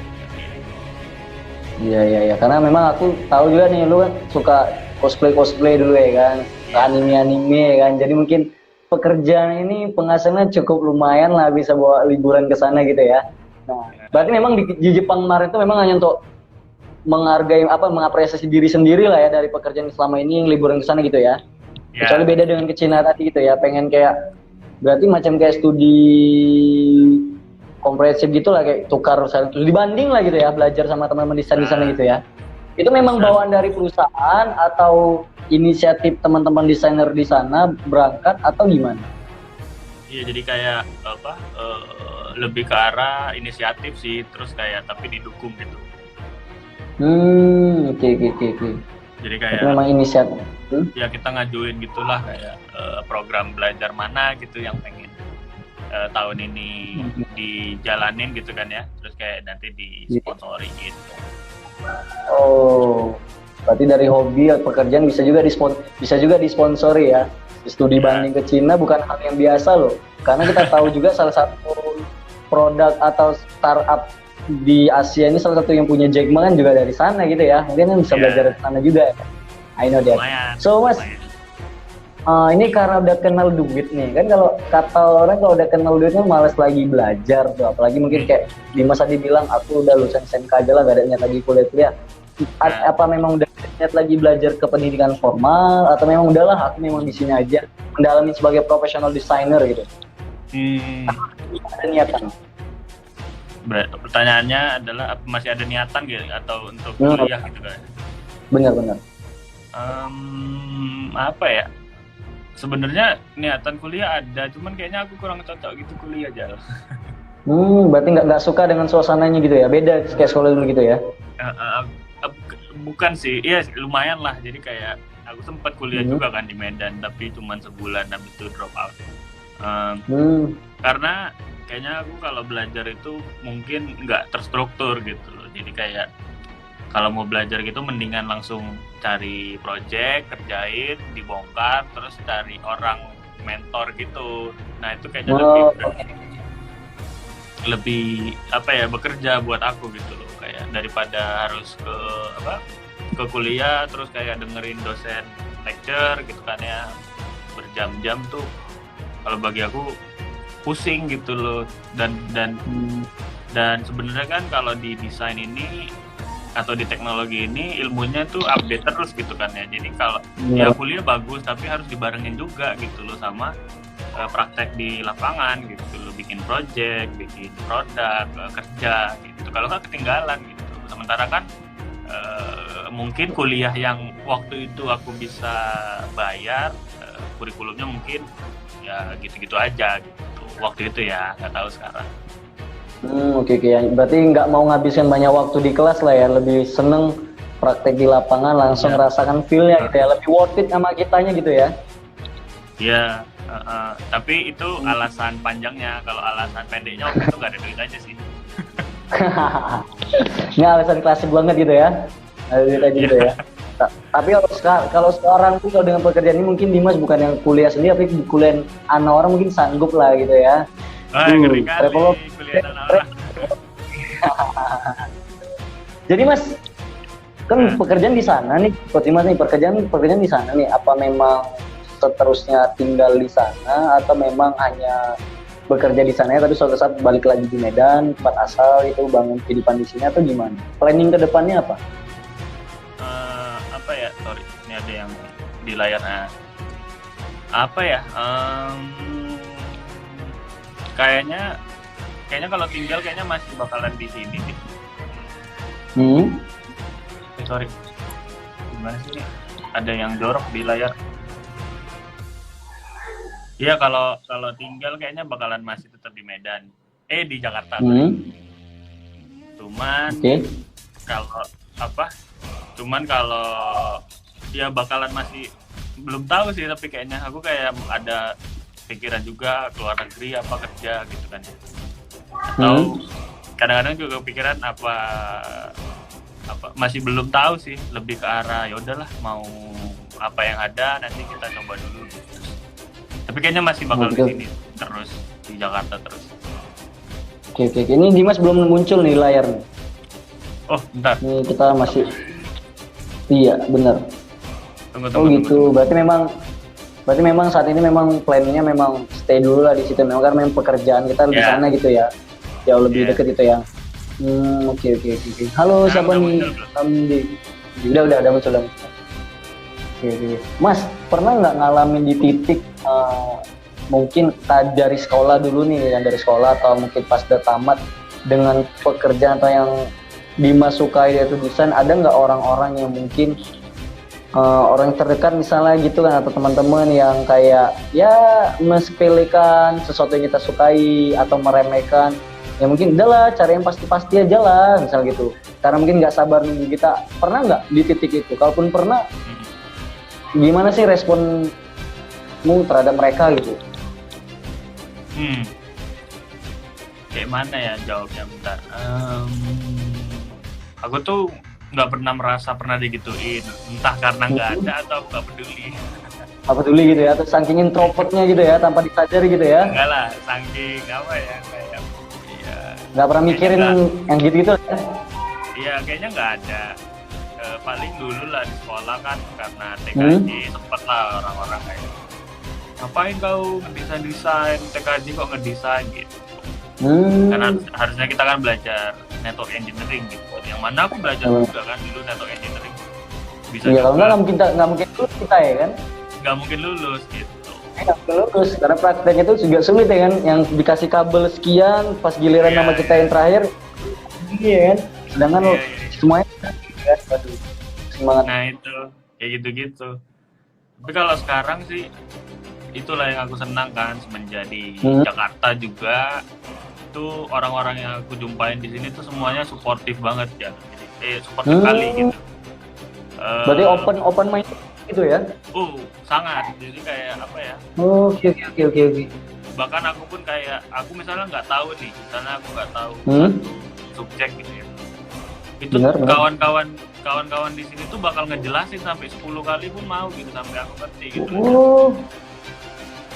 Iya, karena memang aku tahu juga nih lu kan suka cosplay dulu ya kan, anime ya kan, jadi mungkin pekerjaan ini penghasilannya cukup lumayan lah, bisa bawa liburan ke sana gitu ya. Nah, berarti memang di Jepang kemarin itu memang hanya untuk menghargai mengapresiasi diri sendiri lah ya dari pekerjaan selama ini yang liburan ke sana gitu ya. Kecuali beda dengan ke Cina tadi gitu ya, pengen kayak berarti macam kayak studi komprehensif gitu lah, kayak tukar terus dibanding lah gitu ya, belajar sama teman-teman desain di sana gitu ya. Itu memang bawaan dari perusahaan atau inisiatif teman-teman desainer di sana berangkat atau gimana? Iya, jadi kayak lebih ke arah inisiatif sih, terus kayak tapi didukung gitu. Oke. Jadi kayak memang inisiatif. Ya kita ngajuin gitulah kayak program belajar mana gitu yang pengen tahun ini dijalanin gitu kan ya, terus kayak nanti disponsori gitu. Oh, berarti dari hobi atau pekerjaan bisa juga disponsori ya. Studi banding ke Cina bukan hal yang biasa loh, karena kita tahu juga salah satu produk atau startup di Asia ini salah satu yang punya Jack Ma kan juga dari sana gitu ya, mungkin bisa belajar dari sana juga. I know that. So Mas, ini karena udah kenal duit nih kan, kalau kata orang kalau udah kenal duit kan males lagi belajar tuh, apalagi mungkin kayak Dimas tadi bilang aku udah lulusan SMK aja lah, gak ada niat lagi kuliah. Apa memang udah niat lagi belajar ke pendidikan formal atau memang udahlah aku memang di sini aja mendalami sebagai profesional designer gitu? Ada niatan? Pertanyaannya adalah masih ada niatan gitu atau untuk kuliah gitu kan? Benar. Apa ya? Sebenarnya niatan kuliah ada, cuman kayaknya aku kurang cocok gitu kuliah aja. Berarti nggak suka dengan suasananya gitu ya? Beda kayak sekolah dulu gitu ya? Bukan sih, iya lumayan lah. Jadi kayak aku sempat kuliah juga kan di Medan, tapi cuman sebulan habis itu drop out. Karena kayaknya aku kalau belajar itu mungkin nggak terstruktur gitu loh. Jadi kayak kalau mau belajar gitu mendingan langsung cari project, kerjain, dibongkar, terus cari orang mentor gitu. Nah itu kayaknya lebih bekerja buat aku gitu loh, kayak daripada harus ke kuliah terus kayak dengerin dosen lecture gitu kan ya berjam-jam tuh, kalau bagi aku pusing gitu loh, dan Dan sebenarnya kan kalau di desain ini atau di teknologi ini ilmunya tuh update terus gitu kan ya. Jadi kalau ya kuliah bagus tapi harus dibarengin juga gitu loh sama praktek di lapangan gitu loh, bikin project, bikin produk, kerja gitu. Kalau nggak ketinggalan gitu. Sementara kan mungkin kuliah yang waktu itu aku bisa bayar kurikulumnya mungkin ya gitu-gitu aja gitu. Waktu itu ya, nggak tahu sekarang. Oke. Berarti nggak mau ngabisin banyak waktu di kelas lah ya, lebih seneng praktek di lapangan langsung rasakan feel-nya gitu ya, lebih worth it sama kitanya gitu ya. Iya, tapi itu alasan panjangnya. Kalau alasan pendeknya waktu itu nggak ada duit aja sih. Ini alasan klasik banget gitu ya, ada duit aja gitu ya. Tapi kalau sekarang tuh kalau dengan pekerjaan ini mungkin Dimas bukan yang kuliah sendiri, tapi kuliah anak orang mungkin sanggup lah gitu ya. Ngeri kali kuliah anak orang. Jadi Mas, kan pekerjaan di sana nih, seperti Mas nih pekerjaan di sana nih, apa memang seterusnya tinggal di sana atau memang hanya bekerja di sana ya, tapi suatu saat balik lagi di Medan tempat asal itu bangun kehidupan di sini atau gimana? Planning ke depannya apa? Apa ya, sorry, ini ada yang di layar. Apa ya, kayaknya kalau tinggal kayaknya masih bakalan di sini nih. Sorry, gimana sih nih? Ada yang jorok di layar. Iya, kalau tinggal kayaknya bakalan masih tetap di Medan, di Jakarta. Cuman kalau ya bakalan masih belum tahu sih, tapi kayaknya aku kayak ada pikiran juga keluar negeri apa kerja gitu kan ya. Atau kadang-kadang juga pikiran apa masih belum tahu sih, lebih ke arah ya udahlah mau apa yang ada nanti kita coba dulu gitu. Tapi kayaknya masih bakal di sini terus, di Jakarta terus. Oke. Ini Dimas belum muncul nih layar nih. Oh, bentar. Ini kita masih. Iya, benar. Tunggu. Berarti memang saat ini memang plannya memang stay dulu lah di situ. Memang karena memang pekerjaan kita di sana gitu ya. Jauh lebih dekat itu ya. Oke. Halo, siapa nih? Udah muncul. Oke. Mas, pernah nggak ngalamin di titik mungkin dari sekolah dulu nih, yang dari sekolah atau mungkin pas udah tamat dengan pekerjaan atau yang Dimas sukai yaitu desain, ada nggak orang-orang yang mungkin orang terdekat misalnya gitu kan, atau teman-teman yang kayak ya mensepelekan sesuatu yang kita sukai atau meremehkan, ya mungkin udahlah cari yang pasti-pasti aja lah misal gitu, karena mungkin nggak sabar nunggu kita. Pernah nggak di titik itu? Kalaupun pernah, gimana sih responmu terhadap mereka gitu? Kayak mana ya jawabnya, bentar. Aku tuh nggak pernah merasa pernah digituin, entah karena nggak ada atau aku nggak peduli. Nggak peduli gitu ya, atau saking introvertnya gitu ya, tanpa disadari gitu ya? Enggak lah, saking apa ya, kayak nggak pernah mikirin yang gitu-gitu ya? Iya, kayaknya nggak ada. Paling dulu lah di sekolah kan, karena TKJ sempet lah orang-orang kayak ngapain kau ngedesain TKJ kok ngedesain gitu. Karena harusnya kita kan belajar network engineering gitu. Yang mana aku belajar juga kan dulu network engineering. Bisa iya, kalau nggak mungkin lulus kita ya kan? Nggak mungkin lulus gitu. Nggak mungkin lulus, karena prakteknya itu juga sulit ya kan? Yang dikasih kabel sekian, pas giliran nama kita yang terakhir, iya kan? Sedangkan semuanya aduh, semangat. Nah itu, kayak gitu-gitu. Tapi kalau sekarang sih, itulah yang aku senang kan, menjadi Jakarta juga. Itu orang-orang yang aku jumpain di sini tuh semuanya suportif banget ya. Jadi suportif kali gitu. Berarti open mind gitu ya? Sangat. Jadi kayak apa ya? Oke. Bahkan aku pun kayak, aku misalnya nggak tahu nih, misalnya aku nggak tahu satu subjek gitu ya. Itu kawan-kawan di sini tuh bakal ngejelasin sampai 10 kali pun mau gitu, sampai aku ngerti gitu.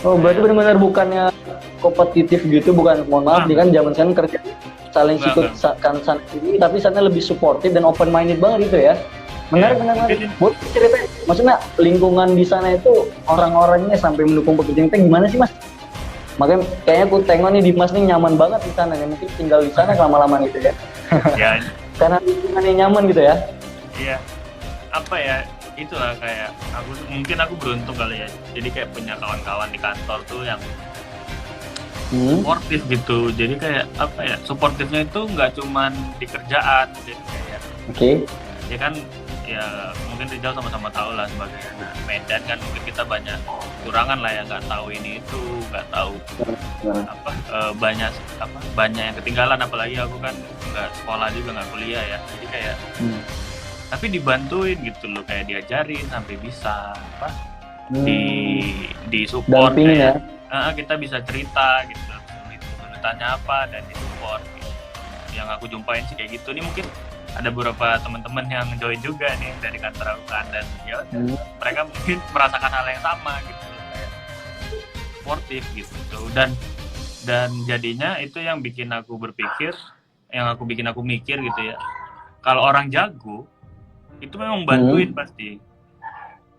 Berarti benar-benar bukannya kompetitif gitu, bukan, mohon maaf nih kan zaman sekarang kerja saling sikut kan sana sini, tapi sana lebih suportif dan open minded banget gitu ya. Benar. Buat cerita, maksudnya lingkungan di sana itu orang-orangnya sampai mendukung pekerjaan kita gimana sih Mas? Makanya kayaknya aku tengok nih Dimas nih nyaman banget di sana ya. Mungkin tinggal di sana lama-lama gitu ya. Ya, Karena lingkungannya nyaman gitu ya. iya. Apa ya? Itulah kayak mungkin aku beruntung kali ya. Jadi kayak punya kawan-kawan di kantor tuh yang suportif gitu. Jadi kayak apa ya? Suportifnya itu nggak cuman di kerjaan. Jadi kayak Oke. ya kan ya mungkin Rizal sama-sama tahu lah sebagai anak Medan kan mungkin kita banyak kurangan lah ya, nggak tahu ini itu, nggak tahu banyak yang ketinggalan, apalagi aku kan nggak sekolah juga, nggak kuliah ya, jadi kayak tapi dibantuin gitu loh, kayak diajarin sampai bisa di support Dampingin kayak kita bisa cerita gitu kesulitannya apa dan di support gitu. Yang aku jumpain sih kayak gitu nih, mungkin ada beberapa teman-teman yang join juga nih dari kantor aku kan, dan ya mereka mungkin merasakan hal yang sama gitu kayak sportif gitu, dan jadinya itu yang bikin aku berpikir, bikin aku mikir gitu ya, kalau orang jago itu memang bantuin pasti.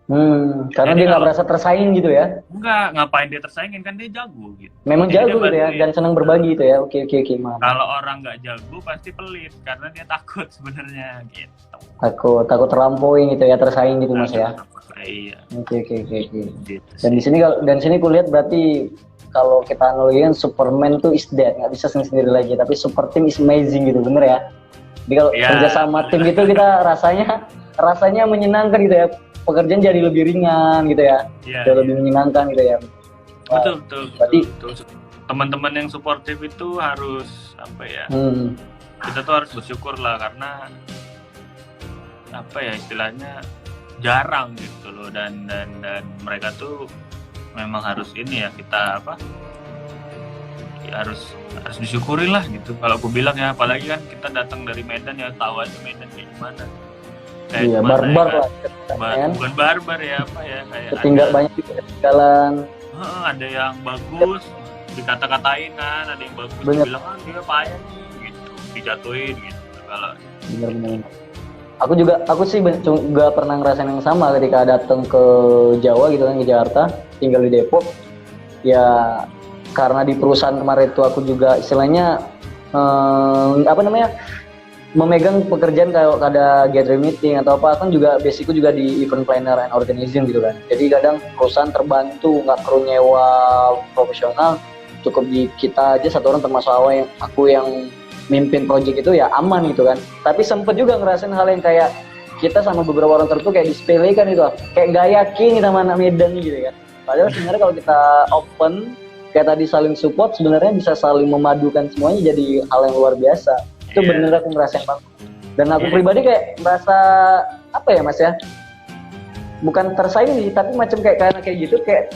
Karena jadi dia nggak merasa tersaing gitu ya? Enggak, ngapain dia tersaingin, kan dia jago gitu. Memang jadi jago gitu ya, dan senang berbagi gitu ya. Oke. Kalau orang nggak jago pasti pelit, karena dia takut sebenarnya gitu. Takut terlampaui gitu ya, tersaing gitu Mas ya. Iya. Oke. Dan di sini kulihat berarti kalau kita analogikan Superman tuh is dead, nggak bisa sendiri lagi, tapi super team is amazing gitu, bener ya? Jadi kalau kerja sama tim gitu kita rasanya menyenangkan gitu ya. Pekerjaan jadi lebih ringan gitu ya, lebih menyenangkan gitu ya. Betul. Berarti teman-teman yang suportif itu harus apa ya? Kita tuh harus bersyukur lah, karena apa ya istilahnya jarang gitu loh, dan mereka tuh memang harus ini ya, kita harus disyukurin lah gitu. Kalau aku bilang ya, apalagi kan kita datang dari Medan ya, tahu aja Medan kayak gimana. Iya, barbar lah. Bukan barbar ya, apa ya, kayak ketinggalan banyak ketinggalan. Ada yang bagus dikata-katain kan, ada yang bagus bilang dia payah nih gitu, dijatuhin gitu. Kalau benar. Aku sih juga pernah ngerasain yang sama ketika datang ke Jawa gitu kan, ke Jakarta, tinggal di Depok. Ya karena di perusahaan kemarin itu aku juga istilahnya memegang pekerjaan kalau ada gathering meeting atau apa kan, juga basicku juga di event planner and organizing gitu kan. Jadi kadang perusahaan terbantu, nggak perlu nyewa profesional, cukup di kita aja satu orang, termasuk aku yang mimpin project itu ya aman gitu kan. Tapi sempet juga ngerasain hal yang kayak kita sama beberapa orang tertentu kayak disepelekan gitu, kayak nggak yakin kita sama anak Medan gitu kan. Padahal sebenarnya kalau kita open kayak tadi saling support, sebenarnya bisa saling memadukan semuanya jadi hal yang luar biasa. Itu bener aku ngerasain banget. Dan aku pribadi kayak merasa apa ya Mas ya, bukan tersaing sih, tapi macam kayak gitu, kayak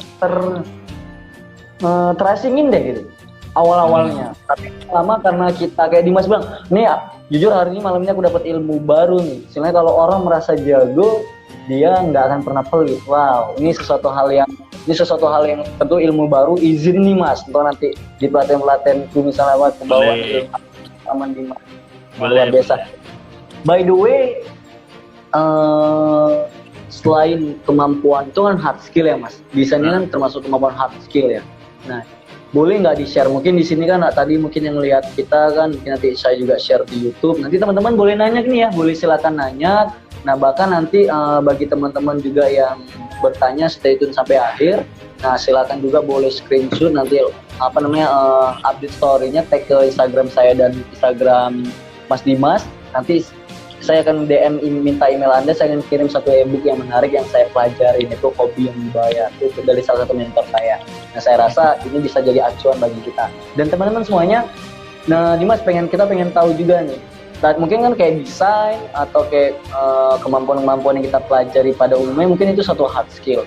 terasingin deh gitu awal-awalnya. Tapi lama karena kita kayak Dimas bilang, nih jujur hari ini malam ini aku dapat ilmu baru nih. Sebenarnya kalau orang merasa jago, dia nggak akan pernah pelit. Wow, ini sesuatu hal yang tentu ilmu baru. Izin nih Mas, untuk nanti di pelatihan itu misalnya ke bawah aman di luar biasa. By the way, selain kemampuan itu kan hard skill ya Mas. Desain ini kan termasuk kemampuan hard skill ya. Nah, boleh nggak di-share? Mungkin di sini kan tadi mungkin yang lihat kita kan, mungkin nanti saya juga share di YouTube. Nanti teman-teman boleh nanya nih ya, boleh silakan nanya. Nah, bahkan nanti bagi teman-teman juga yang bertanya stay tune sampai akhir. Nah, silakan juga boleh screenshot nanti update story-nya, tag ke Instagram saya dan Instagram Mas Dimas. Nanti saya akan DM minta email Anda, saya akan kirim satu e-book yang menarik yang saya pelajari, itu Hobi yang Dibayar, itu dari salah satu mentor saya. Nah, saya rasa ini bisa jadi acuan bagi kita. Dan teman-teman semuanya, nah Dimas kita pengen tahu juga nih. Mungkin kan kayak desain atau kayak kemampuan-kemampuan yang kita pelajari pada umumnya, mungkin itu satu hard skill.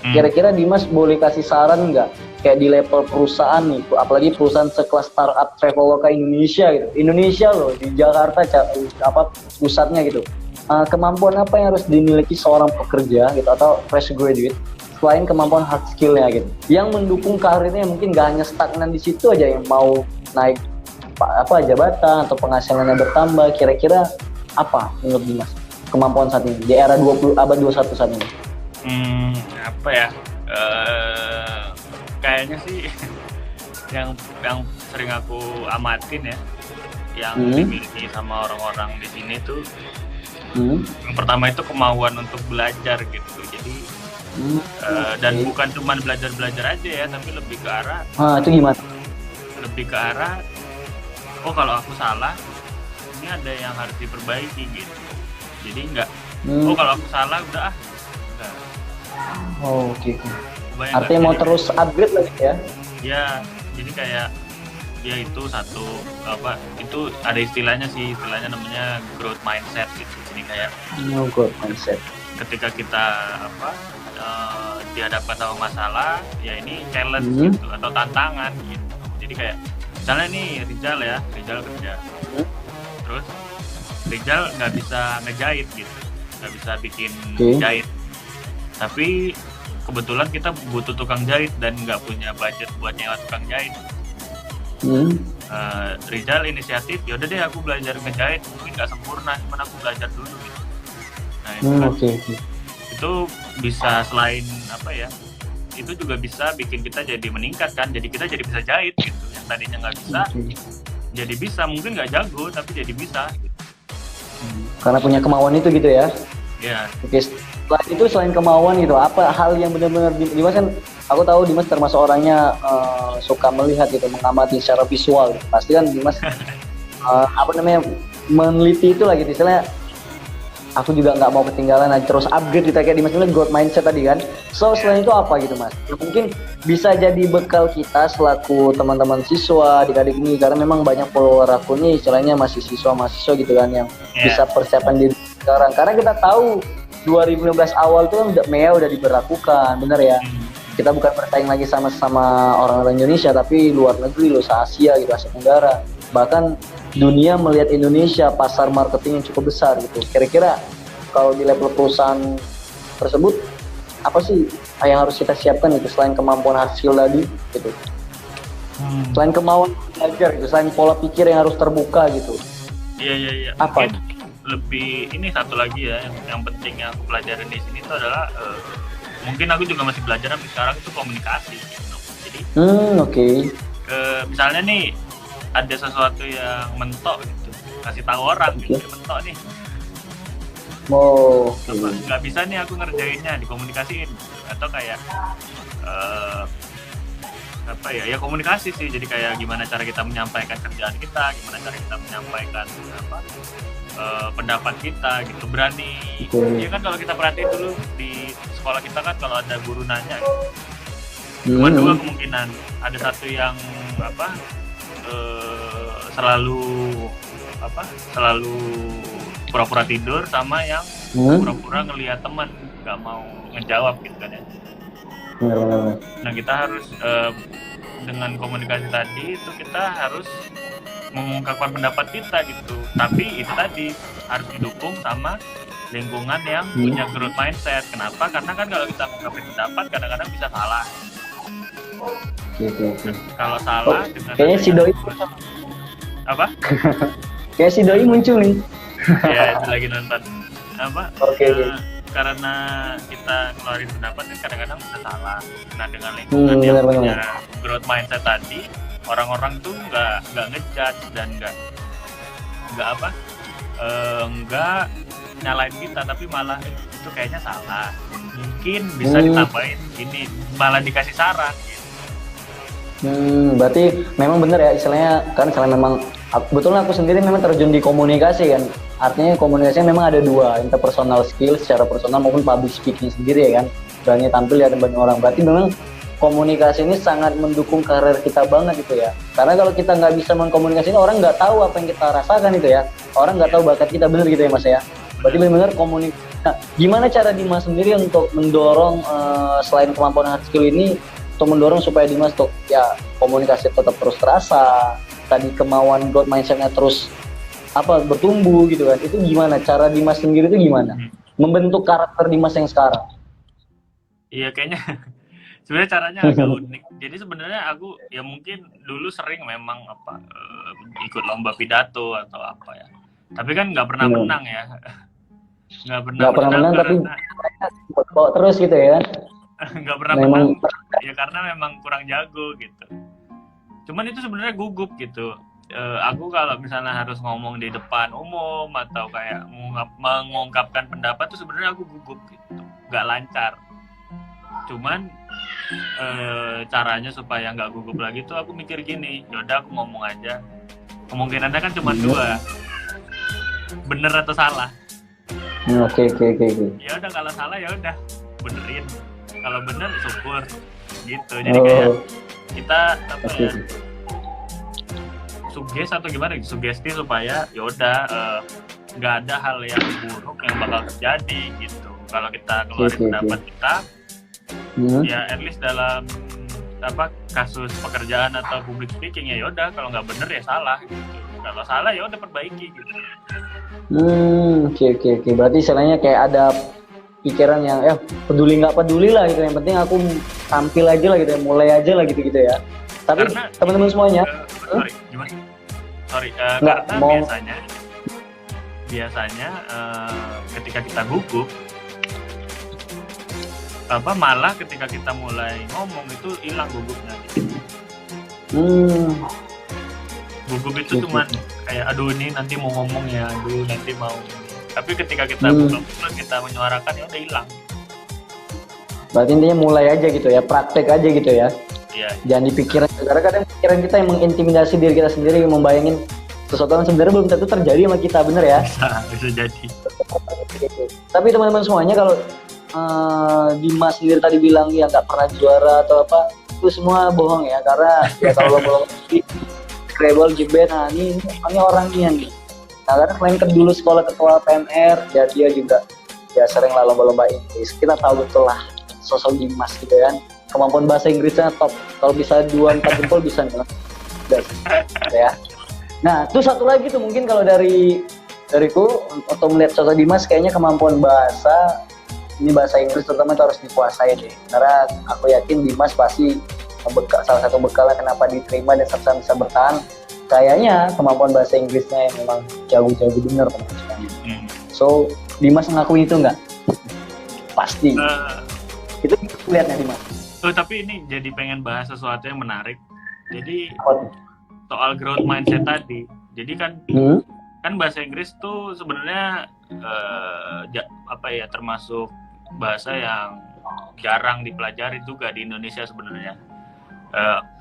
Kira-kira Dimas boleh kasih saran nggak, kayak di level perusahaan nih, apalagi perusahaan sekelas startup Traveloka Indonesia gitu, Indonesia loh, di Jakarta pusatnya gitu, kemampuan apa yang harus dimiliki seorang pekerja gitu atau fresh graduate selain kemampuan hard skillnya gitu, yang mendukung karirnya, mungkin nggak hanya stagnan di situ aja, yang mau naik jabatan atau penghasilannya bertambah. Kira-kira apa menurut Dimas kemampuan saat ini di era abad 21 saat ini? Kayaknya sih yang sering aku amatin ya, yang Hmm. dimiliki sama orang-orang di sini tuh, Hmm. yang pertama itu kemauan untuk belajar gitu. Jadi dan Oke. bukan cuma belajar aja ya, tapi lebih ke arah Itu gimana? oh kalau aku salah ini ada yang harus diperbaiki gitu. Jadi enggak, oh kalau aku salah udah enggak. Oke. Kebayang Artinya nggak? mau terus upgrade lagi ya? Ya, jadi kayak ya itu satu apa itu ada istilahnya namanya growth mindset gitu. Jadi kayak Good mindset. ketika kita dihadapkan sama masalah, ya ini challenge gitu atau tantangan gitu. Jadi kayak misalnya nih Rizal kerja, terus Rizal nggak bisa ngejahit gitu, nggak bisa bikin jahit, tapi kebetulan kita butuh tukang jahit dan nggak punya budget buat nyewa tukang jahit. Rizal inisiatif, yaudah deh aku belajar ngejahit, mungkin nggak sempurna, cuman aku belajar dulu gitu. Nah itu kan, itu bisa selain itu juga bisa bikin kita jadi meningkat kan, jadi kita jadi bisa jahit gitu, yang tadinya nggak bisa jadi bisa, mungkin nggak jago tapi jadi bisa gitu. Karena punya kemauan itu gitu ya? Ya. Oke. Selain kemauan gitu, apa hal yang benar-benar Dimas kan, aku tahu Dimas termasuk orangnya suka melihat gitu, mengamati secara visual gitu. Pasti kan Dimas meneliti itu lagi, istilahnya aku juga nggak mau ketinggalan terus upgrade kita kayak Dimas ini growth mindset tadi kan. So selain itu apa gitu Mas? Mungkin bisa jadi bekal kita selaku teman-teman siswa adik-adik ini, karena memang banyak follower aku nih istilahnya masih mahasiswa gitu kan, yang bisa persiapan diri sekarang. Karena kita tahu 2015 awal tuh kan udah diberlakukan, bener ya. Kita bukan bersaing lagi sama orang-orang Indonesia, tapi luar negeri loh, se-Asia gitu, Asia Tenggara. Bahkan dunia melihat Indonesia pasar marketing yang cukup besar gitu. Kira-kira kalau di level perusahaan tersebut apa sih yang harus kita siapkan gitu, selain kemampuan hard skill tadi gitu, selain kemauan belajar gitu, selain pola pikir yang harus terbuka gitu. Iya. Apa? Mungkin lebih ini satu lagi ya, yang penting yang aku pelajarin di sini itu adalah mungkin aku juga masih belajar sampai sekarang itu komunikasi gitu. Jadi misalnya nih ada sesuatu yang mentok gitu, kasih tahu orang gitu, mentok nih. Nggak bisa nih aku ngerjainnya, dikomunikasiin gitu. Atau kayak ya komunikasi sih. Jadi kayak gimana cara kita menyampaikan kerjaan kita, gimana cara kita menyampaikan pendapat kita gitu, berani. Ya kan kalau kita perhatiin dulu di sekolah kita kan, kalau ada guru nanya cuma dua kemungkinan, ada satu yang selalu pura-pura tidur, sama yang pura-pura ngelihat teman nggak mau ngejawab gitu kan ya. Nah kita harus dengan komunikasi tadi itu kita harus mengungkapkan pendapat kita gitu, tapi itu tadi harus didukung sama lingkungan yang punya growth mindset. Kenapa? Karena kan kalau kita mengungkapkan pendapat kadang-kadang bisa salah. Kalau salah dengan kayaknya si Doi apa? Kayak si Doi muncul nih. Ya, itu lagi nonton. Karena kita ngeluarin pendapat kan kadang-kadang bisa salah. Nah dengan lingkungan yang punya growth mindset tadi, orang-orang tuh nggak ngejudge dan nggak nyalain kita, tapi malah itu kayaknya salah. Mungkin bisa ditambahin ini, malah dikasih saran. Gitu. Berarti memang benar ya istilahnya kan, karena memang kebetulan aku sendiri memang terjun di komunikasi kan. Artinya komunikasinya memang ada dua, interpersonal skill secara personal maupun public speaking sendiri ya kan. Berani tampil di hadapan orang. Berarti memang komunikasi ini sangat mendukung karir kita banget gitu ya. Karena kalau kita nggak bisa mengkomunikasikan, orang nggak tahu apa yang kita rasakan itu ya. Orang nggak tahu bakat kita, benar gitu ya Mas ya. Berarti benar-benar komunikasi. Nah, gimana cara Dimas sendiri untuk mendorong selain kemampuan hard skill ini, untuk mendorong supaya Dimas tuh ya komunikasi tetap terus terasa, tadi kemauan growth mindset-nya terus bertumbuh gitu kan. Itu gimana cara Dimas sendiri itu gimana membentuk karakter Dimas yang sekarang? Iya kayaknya sebenarnya caranya agak unik. Jadi sebenarnya aku ya mungkin dulu sering memang ikut lomba pidato atau apa ya, tapi kan nggak pernah menang ya. Nggak pernah menang tapi bawa terus gitu ya kan. Nggak pernah menang ya karena memang kurang jago gitu. Cuman itu sebenarnya gugup gitu. Aku kalau misalnya harus ngomong di depan umum atau kayak mengungkapkan pendapat tuh sebenarnya aku gugup gitu, nggak lancar. Cuman caranya supaya nggak gugup lagi tuh aku mikir gini, yaudah aku ngomong aja. Kemungkinannya kan cuma dua, bener atau salah. Oke. Ya udah kalau salah ya udah benerin. Kalau bener syukur gitu. Jadi kayak kita apa ya? Sugesti supaya ya udah nggak ada hal yang buruk yang bakal terjadi gitu. Kalau kita keluarin pendapat kita, ya at least dalam kasus pekerjaan atau public speaking ya udah kalau nggak bener ya salah gitu. Kalau salah ya udah perbaiki gitu. Oke. Berarti istilahnya kayak ada pikiran yang peduli nggak peduli lah gitu. Yang penting aku tampil aja lah gitu ya, mulai aja lah gitu ya. Tapi teman-teman semuanya, karena biasanya ketika kita gugup, malah ketika kita mulai ngomong itu hilang gugupnya. Gugup itu cuman kayak aduh ini nanti mau ngomong ya, aduh nanti mau. Tapi ketika kita kita menyuarakan ya udah hilang. Berarti intinya mulai aja gitu ya, praktek aja gitu ya. Iya. Jangan dipikirin, karena kadang pikiran kita yang mengintimidasi diri kita sendiri, membayangin sesuatu yang sebenarnya belum tentu terjadi sama kita, bener ya? Bisa jadi. Tapi teman-teman semuanya, kalau Dimas sendiri tadi bilang ya nggak pernah juara atau apa, itu semua bohong ya, karena ya kalau lo Scrabble, Jebet, nah ini orangnya nih. Nah karena selain dulu sekolah ketua PMR, ya dia juga ya sering lah lomba-lomba Inggris. Kita tahu betul lah sosok Dimas gitu kan. Kemampuan bahasa Inggrisnya top. Kalau bisa 2-4 jempol bisa nih. Ya. Nah, terus satu lagi tuh mungkin kalau dariku untuk melihat sosok Dimas, kayaknya kemampuan bahasa Inggris terutama itu harus dikuasai deh. Karena aku yakin Dimas pasti salah satu bekalnya kenapa diterima dan sampai bisa bertahan. Kayaknya kemampuan bahasa Inggrisnya yang memang jago-jago bener teman-teman. So, Dimas ngakui itu nggak? Pasti. Itu lihatnya Dimas. Tapi ini jadi pengen bahas sesuatu yang menarik. Jadi soal growth mindset tadi. Jadi kan bahasa Inggris tuh sebenarnya termasuk bahasa yang jarang dipelajari juga di Indonesia sebenarnya.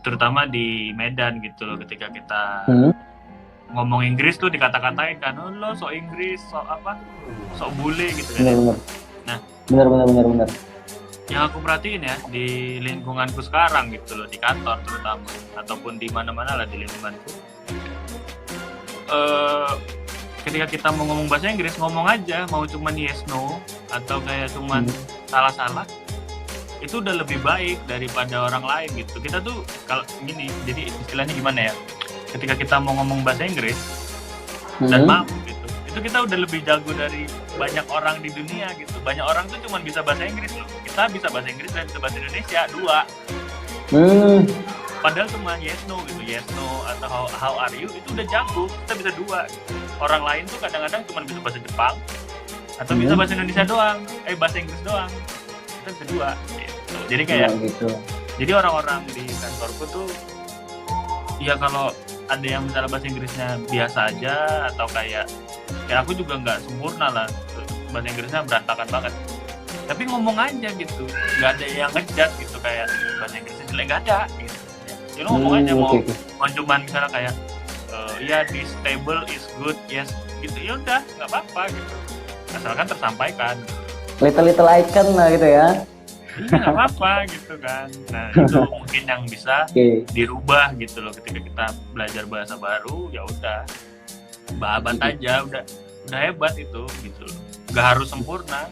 Terutama di Medan gitu loh, ketika kita ngomong Inggris tuh dikata-katain kan, oh lo sok Inggris, sok bule gitu kan. Benar. Nah, benar. Yang aku perhatiin ya di lingkunganku sekarang gitu loh, di kantor terutama ataupun di mana-mana lah di lingkunganku, ketika kita mau ngomong bahasa Inggris, ngomong aja, mau cuman yes no atau kayak cuman salah-salah, itu udah lebih baik daripada orang lain gitu. Kita tuh kalau gini, jadi istilahnya gimana ya, ketika kita mau ngomong bahasa Inggris dan mampu gitu, itu kita udah lebih jago dari banyak orang di dunia gitu. Banyak orang tuh cuma bisa bahasa Inggris loh. Kita bisa bahasa Inggris dan bisa bahasa Indonesia, 2. Padahal cuma yes no gitu, yes no atau how are you itu udah jago. Kita bisa 2. Orang lain tuh kadang-kadang cuma bisa bahasa Jepang atau bisa bahasa Indonesia doang, bahasa Inggris doang. Kita bisa 2 gitu. Jadi kayak gitu. Jadi orang-orang di kantorku tuh ya kalau ada yang misalnya bahasa Inggrisnya biasa aja atau kayak aku juga nggak sempurna lah, bahasa Inggrisnya berantakan banget, tapi ngomong aja gitu, nggak ada yang ngejat gitu kayak bahasa Inggrisnya jelek, nggak ada gitu. Jadi ngomong aja, mau cuman misalnya kayak this table is good, yes gitu, ya udah nggak apa-apa gitu, asalkan tersampaikan. Little icon lah gitu ya. Iya nggak apa-apa gitu kan. Nah itu mungkin yang bisa dirubah gitu loh ketika kita belajar bahasa baru. Ya udah babat aja, udah hebat itu gitu loh. Nggak harus sempurna.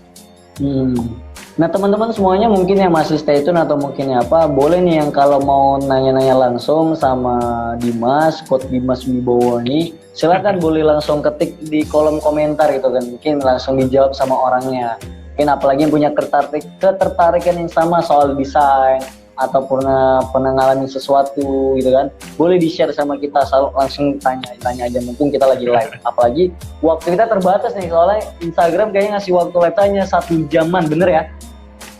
Nah teman-teman semuanya mungkin yang masih stay tune atau mungkin apa, boleh nih yang kalau mau nanya-nanya langsung sama Dimas, Coach Dimas Wibowo nih, silakan boleh langsung ketik di kolom komentar gitu kan, mungkin langsung dijawab sama orangnya. Mungkin apalagi yang punya ketertarikan yang sama soal desain atau pernah ngalamin sesuatu gitu kan, boleh di-share sama kita, langsung tanya aja, mungkin kita lagi live. Apalagi waktu kita terbatas nih, soalnya Instagram kayaknya ngasih waktu live-nya 1 jaman, bener ya?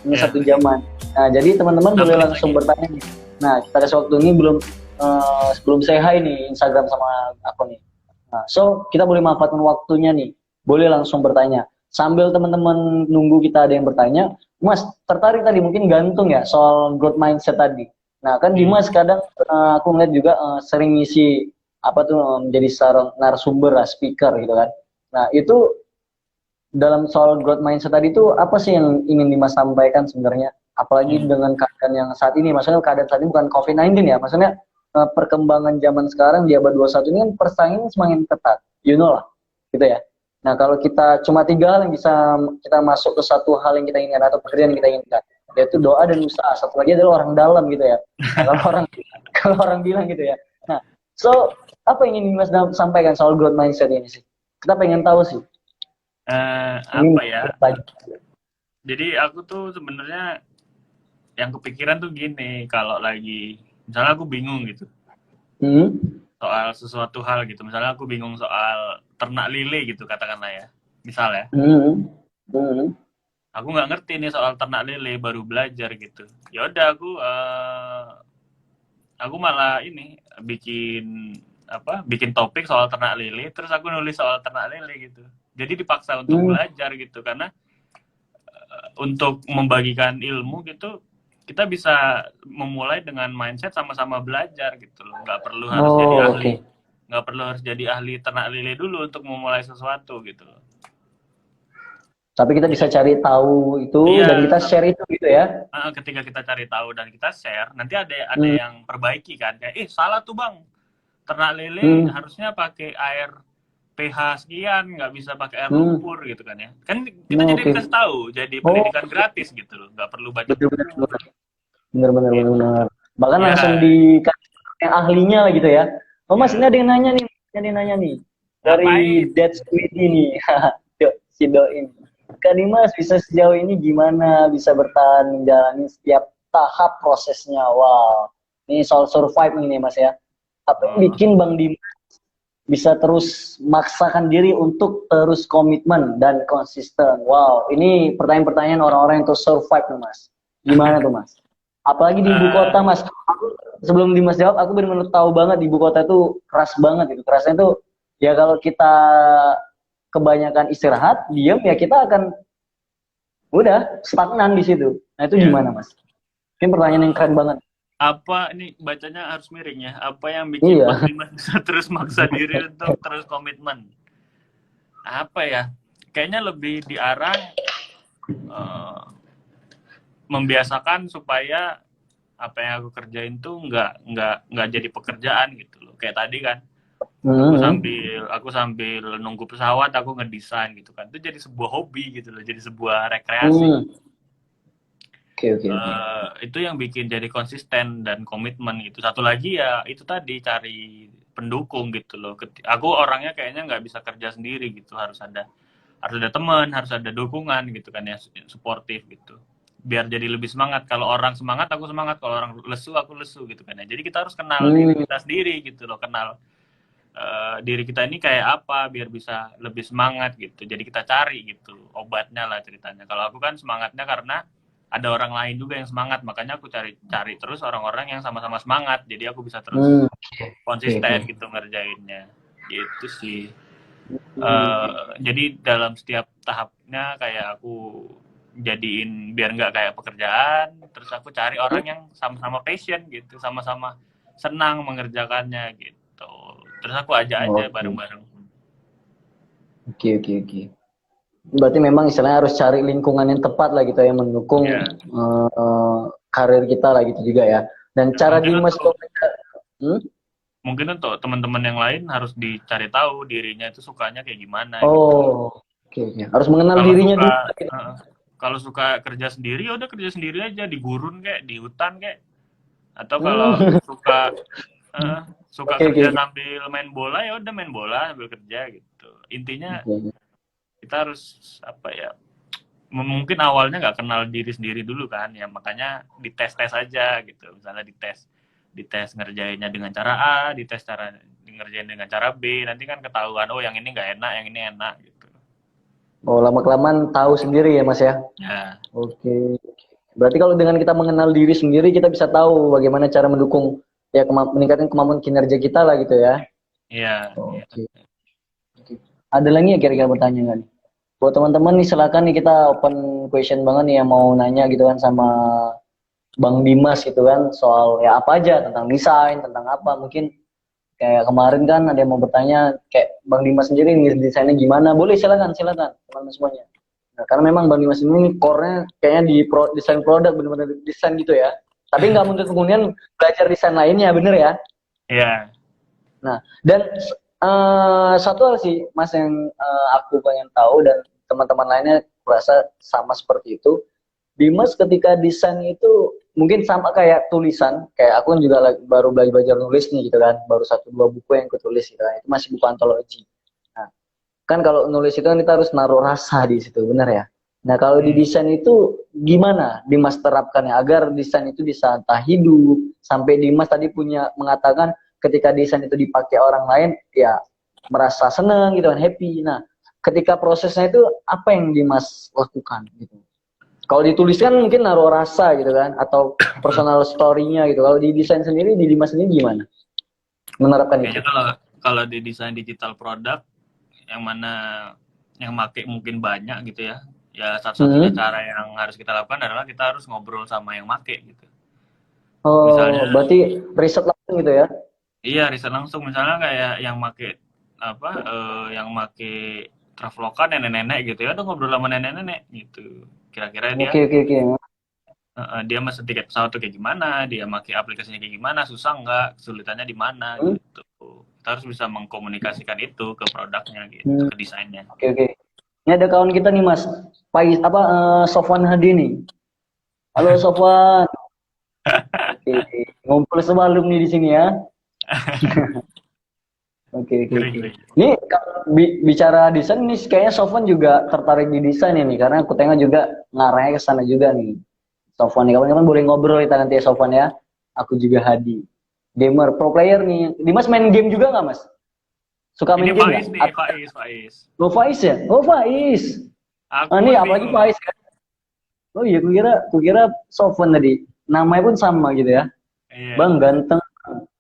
Ini 1 jaman. Nah jadi teman-teman boleh langsung bertanya nih. Nah kita kasih waktu ini belum sebelum say hi nih Instagram sama aku nih. Nah, so kita boleh manfaatkan waktunya nih. Boleh langsung bertanya. Sambil teman-teman nunggu kita ada yang bertanya, Mas, tertarik tadi mungkin gantung ya soal growth mindset tadi. Nah, kan Dimas kadang aku ngeliat juga sering ngisi apa tuh menjadi seorang narasumber lah, speaker gitu kan. Nah, itu dalam soal growth mindset tadi itu apa sih yang ingin Dimas sampaikan sebenarnya? Apalagi dengan keadaan yang saat ini, maksudnya keadaan saat ini bukan COVID-19 ya, maksudnya perkembangan zaman sekarang di abad 21 ini kan persaingan semakin ketat, you know lah, gitu ya. Nah kalau kita cuma 3 hal yang bisa kita masuk ke satu hal yang kita inginkan atau pekerjaan yang kita inginkan, yaitu doa dan usaha. Satu lagi adalah orang dalam gitu ya. Nah, kalau orang bilang gitu ya. Nah, so apa yang ingin Dimas sampaikan soal growth mindset ini sih? Kita pengen tahu sih. Apa ya? Jadi aku tuh sebenarnya yang kepikiran tuh gini, kalau lagi misalnya aku bingung gitu soal sesuatu hal gitu, misalnya aku bingung soal ternak lele gitu katakanlah ya, misalnya aku nggak ngerti nih soal ternak lele, baru belajar gitu, ya udah aku malah ini bikin topik soal ternak lele, terus aku nulis soal ternak lele gitu, jadi dipaksa untuk belajar gitu, karena untuk membagikan ilmu gitu kita bisa memulai dengan mindset sama-sama belajar gitu loh, nggak perlu harus jadi ahli, nggak perlu harus jadi ahli ternak lele dulu untuk memulai sesuatu gitu loh. Tapi kita bisa cari tahu itu dan kita share itu gitu ya. Ketika kita cari tahu dan kita share, nanti ada yang perbaiki kan, kayak salah tuh bang, ternak lele harusnya pakai air pH sekian, nggak bisa pakai air lumpur gitu kan ya. Kan kita jadi dikasih tahu, jadi pendidikan gratis gitu loh, nggak perlu baca buku. Bener. Bahkan langsung dikasih yang ahlinya lah gitu ya. Oh mas, ini ada yang nanya nih. Dari Dead Squid ini. Si Doin. Kak Dimas bisa sejauh ini gimana bisa bertahan menjalani setiap tahap prosesnya? Wow. Ini soal survive nih mas ya. Apa yang bikin Bang Dimas bisa terus maksakan diri untuk terus komitmen dan konsisten? Wow, ini pertanyaan-pertanyaan orang-orang yang terus survive nih mas. Gimana tuh mas? Apalagi di ibu kota mas. Sebelum Dimas jawab, aku benar-benar tahu banget di ibu kota itu keras banget gitu. Kerasnya tuh ya kalau kita kebanyakan istirahat, diam ya kita akan udah stagnan di situ. Nah itu gimana mas? Ini pertanyaan yang keren banget. Apa ini bacanya harus miring ya? Apa yang bikin Mas Dimas bisa terus maksa diri untuk terus komitmen? Apa ya? Kayaknya lebih diarah membiasakan supaya apa yang aku kerjain tuh nggak jadi pekerjaan gitu loh. Kayak tadi kan, aku sambil nunggu pesawat aku ngedesain gitu kan. Itu jadi sebuah hobi gitu loh, jadi sebuah rekreasi. Itu yang bikin jadi konsisten dan komitmen gitu. Satu lagi ya itu tadi, cari pendukung gitu loh. Aku orangnya kayaknya nggak bisa kerja sendiri gitu, harus ada teman, harus ada dukungan gitu kan ya, suportif gitu, biar jadi lebih semangat. Kalau orang semangat aku semangat, kalau orang lesu aku lesu gitu kan ya. Jadi kita harus kenal diri kita sendiri gitu loh, kenal diri kita ini kayak apa biar bisa lebih semangat gitu. Jadi kita cari gitu obatnya lah ceritanya. Kalau aku kan semangatnya karena ada orang lain juga yang semangat, makanya aku cari terus orang-orang yang sama-sama semangat, jadi aku bisa terus konsisten gitu ngerjainnya gitu sih. Jadi dalam setiap tahapnya kayak aku jadiin biar nggak kayak pekerjaan, terus aku cari orang yang sama-sama passion gitu, sama-sama senang mengerjakannya gitu, terus aku ajak aja bareng-bareng. Oke. Berarti memang istilahnya harus cari lingkungan yang tepat lah gitu ya, mendukung karir kita lah gitu juga ya. Dan cara Dimas mungkin untuk teman-teman yang lain harus dicari tahu dirinya itu sukanya kayak gimana. Gitu. Harus mengenal dirinya dulu. Kalau suka kerja sendiri, ya udah kerja sendiri aja di gurun kayak di hutan kayak. Atau kalau suka kerja sambil main bola, ya udah main bola sambil kerja gitu. Intinya kita harus mungkin awalnya nggak kenal diri sendiri dulu kan ya, makanya dites aja gitu. Misalnya dites ngerjainnya dengan cara A, dites cara ngerjain dengan cara B, nanti kan ketahuan yang ini nggak enak, yang ini enak gitu. Lama-kelamaan tahu sendiri ya mas ya. Oke. Berarti kalau dengan kita mengenal diri sendiri, kita bisa tahu bagaimana cara mendukung ya meningkatkan kemampuan kinerja kita lah gitu ya. Iya. Oke. Oke. Ada lagi ya kira-kira bertanya nggak nih? Buat teman-teman nih silakan nih kita open question banget nih yang mau nanya gitu kan sama Bang Dimas gitu kan soal ya apa aja tentang desain, tentang apa mungkin kayak kemarin kan ada yang mau bertanya kayak Bang Dimas sendiri nih desainnya gimana? Boleh silakan teman-teman semuanya. Nah, karena memang Bang Dimas ini core-nya kayaknya di desain produk benar-benar desain gitu ya. Tapi nggak mungkin kemudian belajar desain lainnya bener ya. Iya. Nah, dan satu hal sih Mas yang aku pengen tahu dan teman-teman lainnya merasa sama seperti itu. Dimas ketika desain itu mungkin sama kayak tulisan, kayak aku kan juga baru belajar nulis nih gitu kan, baru 1-2 buku yang aku tulis gitu kan, itu masih buku antologi. Nah, kan kalau nulis itu kan kita harus naruh rasa di situ, benar ya? Nah, kalau di desain itu gimana Dimas terapkannya agar desain itu bisa entah hidup, sampai Dimas tadi punya mengatakan ketika desain itu dipakai orang lain, ya merasa seneng gitu kan, happy. Nah, ketika prosesnya itu apa yang Dimas lakukan gitu? Kalau dituliskan mungkin naruh rasa gitu kan, atau personal story-nya gitu. Kalau di desain sendiri, di Dimas sendiri gimana menerapkan itu? Kayaknya kalau di desain digital produk yang mana yang make mungkin banyak gitu ya. Ya satu-satunya cara yang harus kita lakukan adalah kita harus ngobrol sama yang make gitu. Misalnya, Oh, berarti riset langsung gitu ya? iya riset langsung misalnya kayak yang make apa yang make Traveloka nenek-nenek gitu ya, udah ngobrol sama nenek-nenek gitu. Kira-kira dia Oke, oke, oke. dia mesen tiket pesawat tuh kayak gimana, dia make aplikasinya kayak gimana, susah nggak, kesulitannya di mana Hmm? gitu. Kita harus bisa mengkomunikasikan itu ke produknya gitu, Hmm. ke desainnya. Oke, oke. Ini ada kawan kita nih Mas, Sofwan Hadi nih. Halo Sofwan. Oke, ngumpul semua alumni di sini ya. Oke, oke, Ngeri, oke. ngeri. Ini bicara desain nih, kayaknya Sofwan juga tertarik di desain ini, karena aku tengok juga ngarahnya ke sana juga nih. Sofwan nih, kawan-kawan boleh ngobrol kita nanti ya Sofwan ya. Aku juga Hadi. Gamer, pro player nih. Dimas main game juga nggak Mas? Suka Ini main game Faiz nggak? nih, Faiz. Oh Faiz ya? Oh Faiz. Ah, Aku nih apalagi bingung. Faiz kan? Oh iya, kukira Sofwan tadi. Namanya pun sama gitu ya. Iya. Bang ganteng.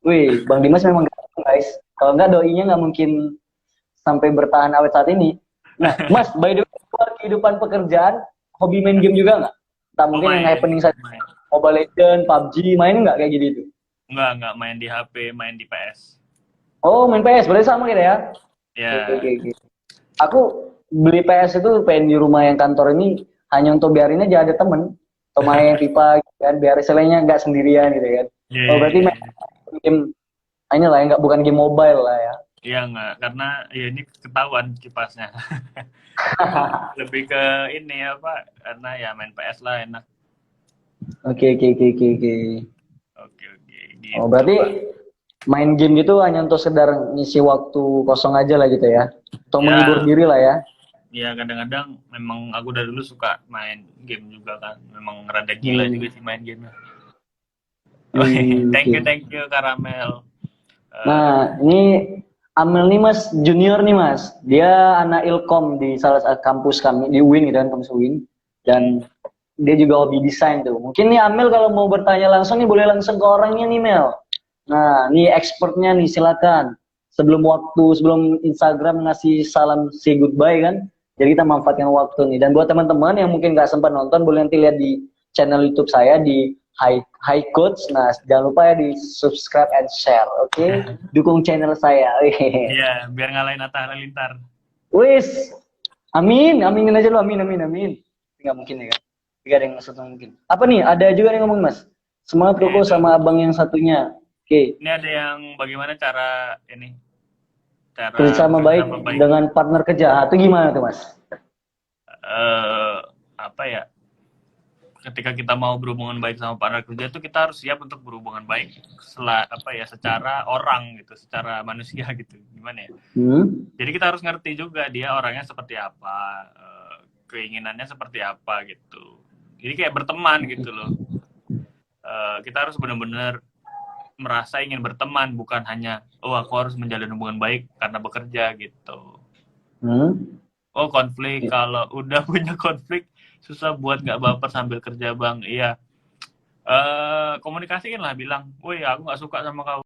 Wih, Bang Dimas memang ganteng guys. Kalau nggak doinya nggak mungkin sampai bertahan awet saat ini. Nah, Mas, by the way, luar kehidupan pekerjaan, hobi main game juga nggak? Tak Oh mungkin yang main, happening saat main. Mobile Legends, PUBG, main nggak kayak gitu? Enggak main di HP, main di PS. Oh, main PS, berarti sama kita ya? Oke, Ya, oke, oke. Aku beli PS itu pengen di rumah yang kantor ini hanya untuk biarin aja ada temen atau main FIFA gitu kan, biar istilahnya nggak sendirian gitu kan. iya, Oh, iya, berarti iya. main game ini lah ya, nggak bukan game mobile lah ya. Iya enggak, karena ya ini ketahuan kipasnya. Lebih ke ini apa? Karena ya main PS lah enak. Oke, oke, oke, oke, oke. Oke, Oh, gitu berarti Pak. main game gitu hanya untuk sekedar ngisi waktu kosong aja lah gitu ya. Atau menghibur Ya, diri lah ya. ya kadang-kadang memang aku dari dulu suka main game juga kan. Memang rada gila juga Hmm. sih main game. Oke, Oke. thank you Karamel. Nah, ini Amel nih Mas, junior nih Mas. Dia anak Ilkom di salah satu kampus kami di UIN gitu kan, kampus UIN. Dan dia juga hobi desain tuh. Mungkin nih Amel kalau mau bertanya langsung nih boleh langsung ke orangnya nih Mel. Nah, nih expertnya nih silakan. Sebelum Instagram ngasih salam say goodbye kan. Jadi kita manfaatkan waktu nih. Dan buat teman-teman yang mungkin nggak sempat nonton, boleh nanti lihat di channel YouTube saya di High Coach. Nah, jangan lupa ya di subscribe and share, oke? Dukung channel saya. Iya, biar ngalahin Atta Halilintar. Wis, amin, aminin aja lu, amin, amin, amin. Nggak mungkin ya kan? Tidak ada yang maksudnya mungkin. Apa nih? Ada juga yang ngomong Mas. Semangat Ya Koko itu. sama abang yang satunya. Oke. Ini ada yang bagaimana cara ini? Cara Kerjasama bekerja baik sama baik. dengan partner kerja. Itu gimana tuh Mas? Apa ya? Ketika kita mau berhubungan baik sama partner kerja itu kita harus siap untuk berhubungan baik secara orang gitu, secara manusia gitu. Gimana ya? Jadi kita harus ngerti juga dia orangnya seperti apa, keinginannya seperti apa gitu. Jadi kayak berteman gitu loh. Kita harus benar-benar merasa ingin berteman, bukan hanya aku harus menjalin hubungan baik karena bekerja gitu. Konflik, kalau udah punya konflik susah buat nggak baper sambil kerja bang. Iya, komunikasiin lah, bilang, woi aku nggak suka sama kau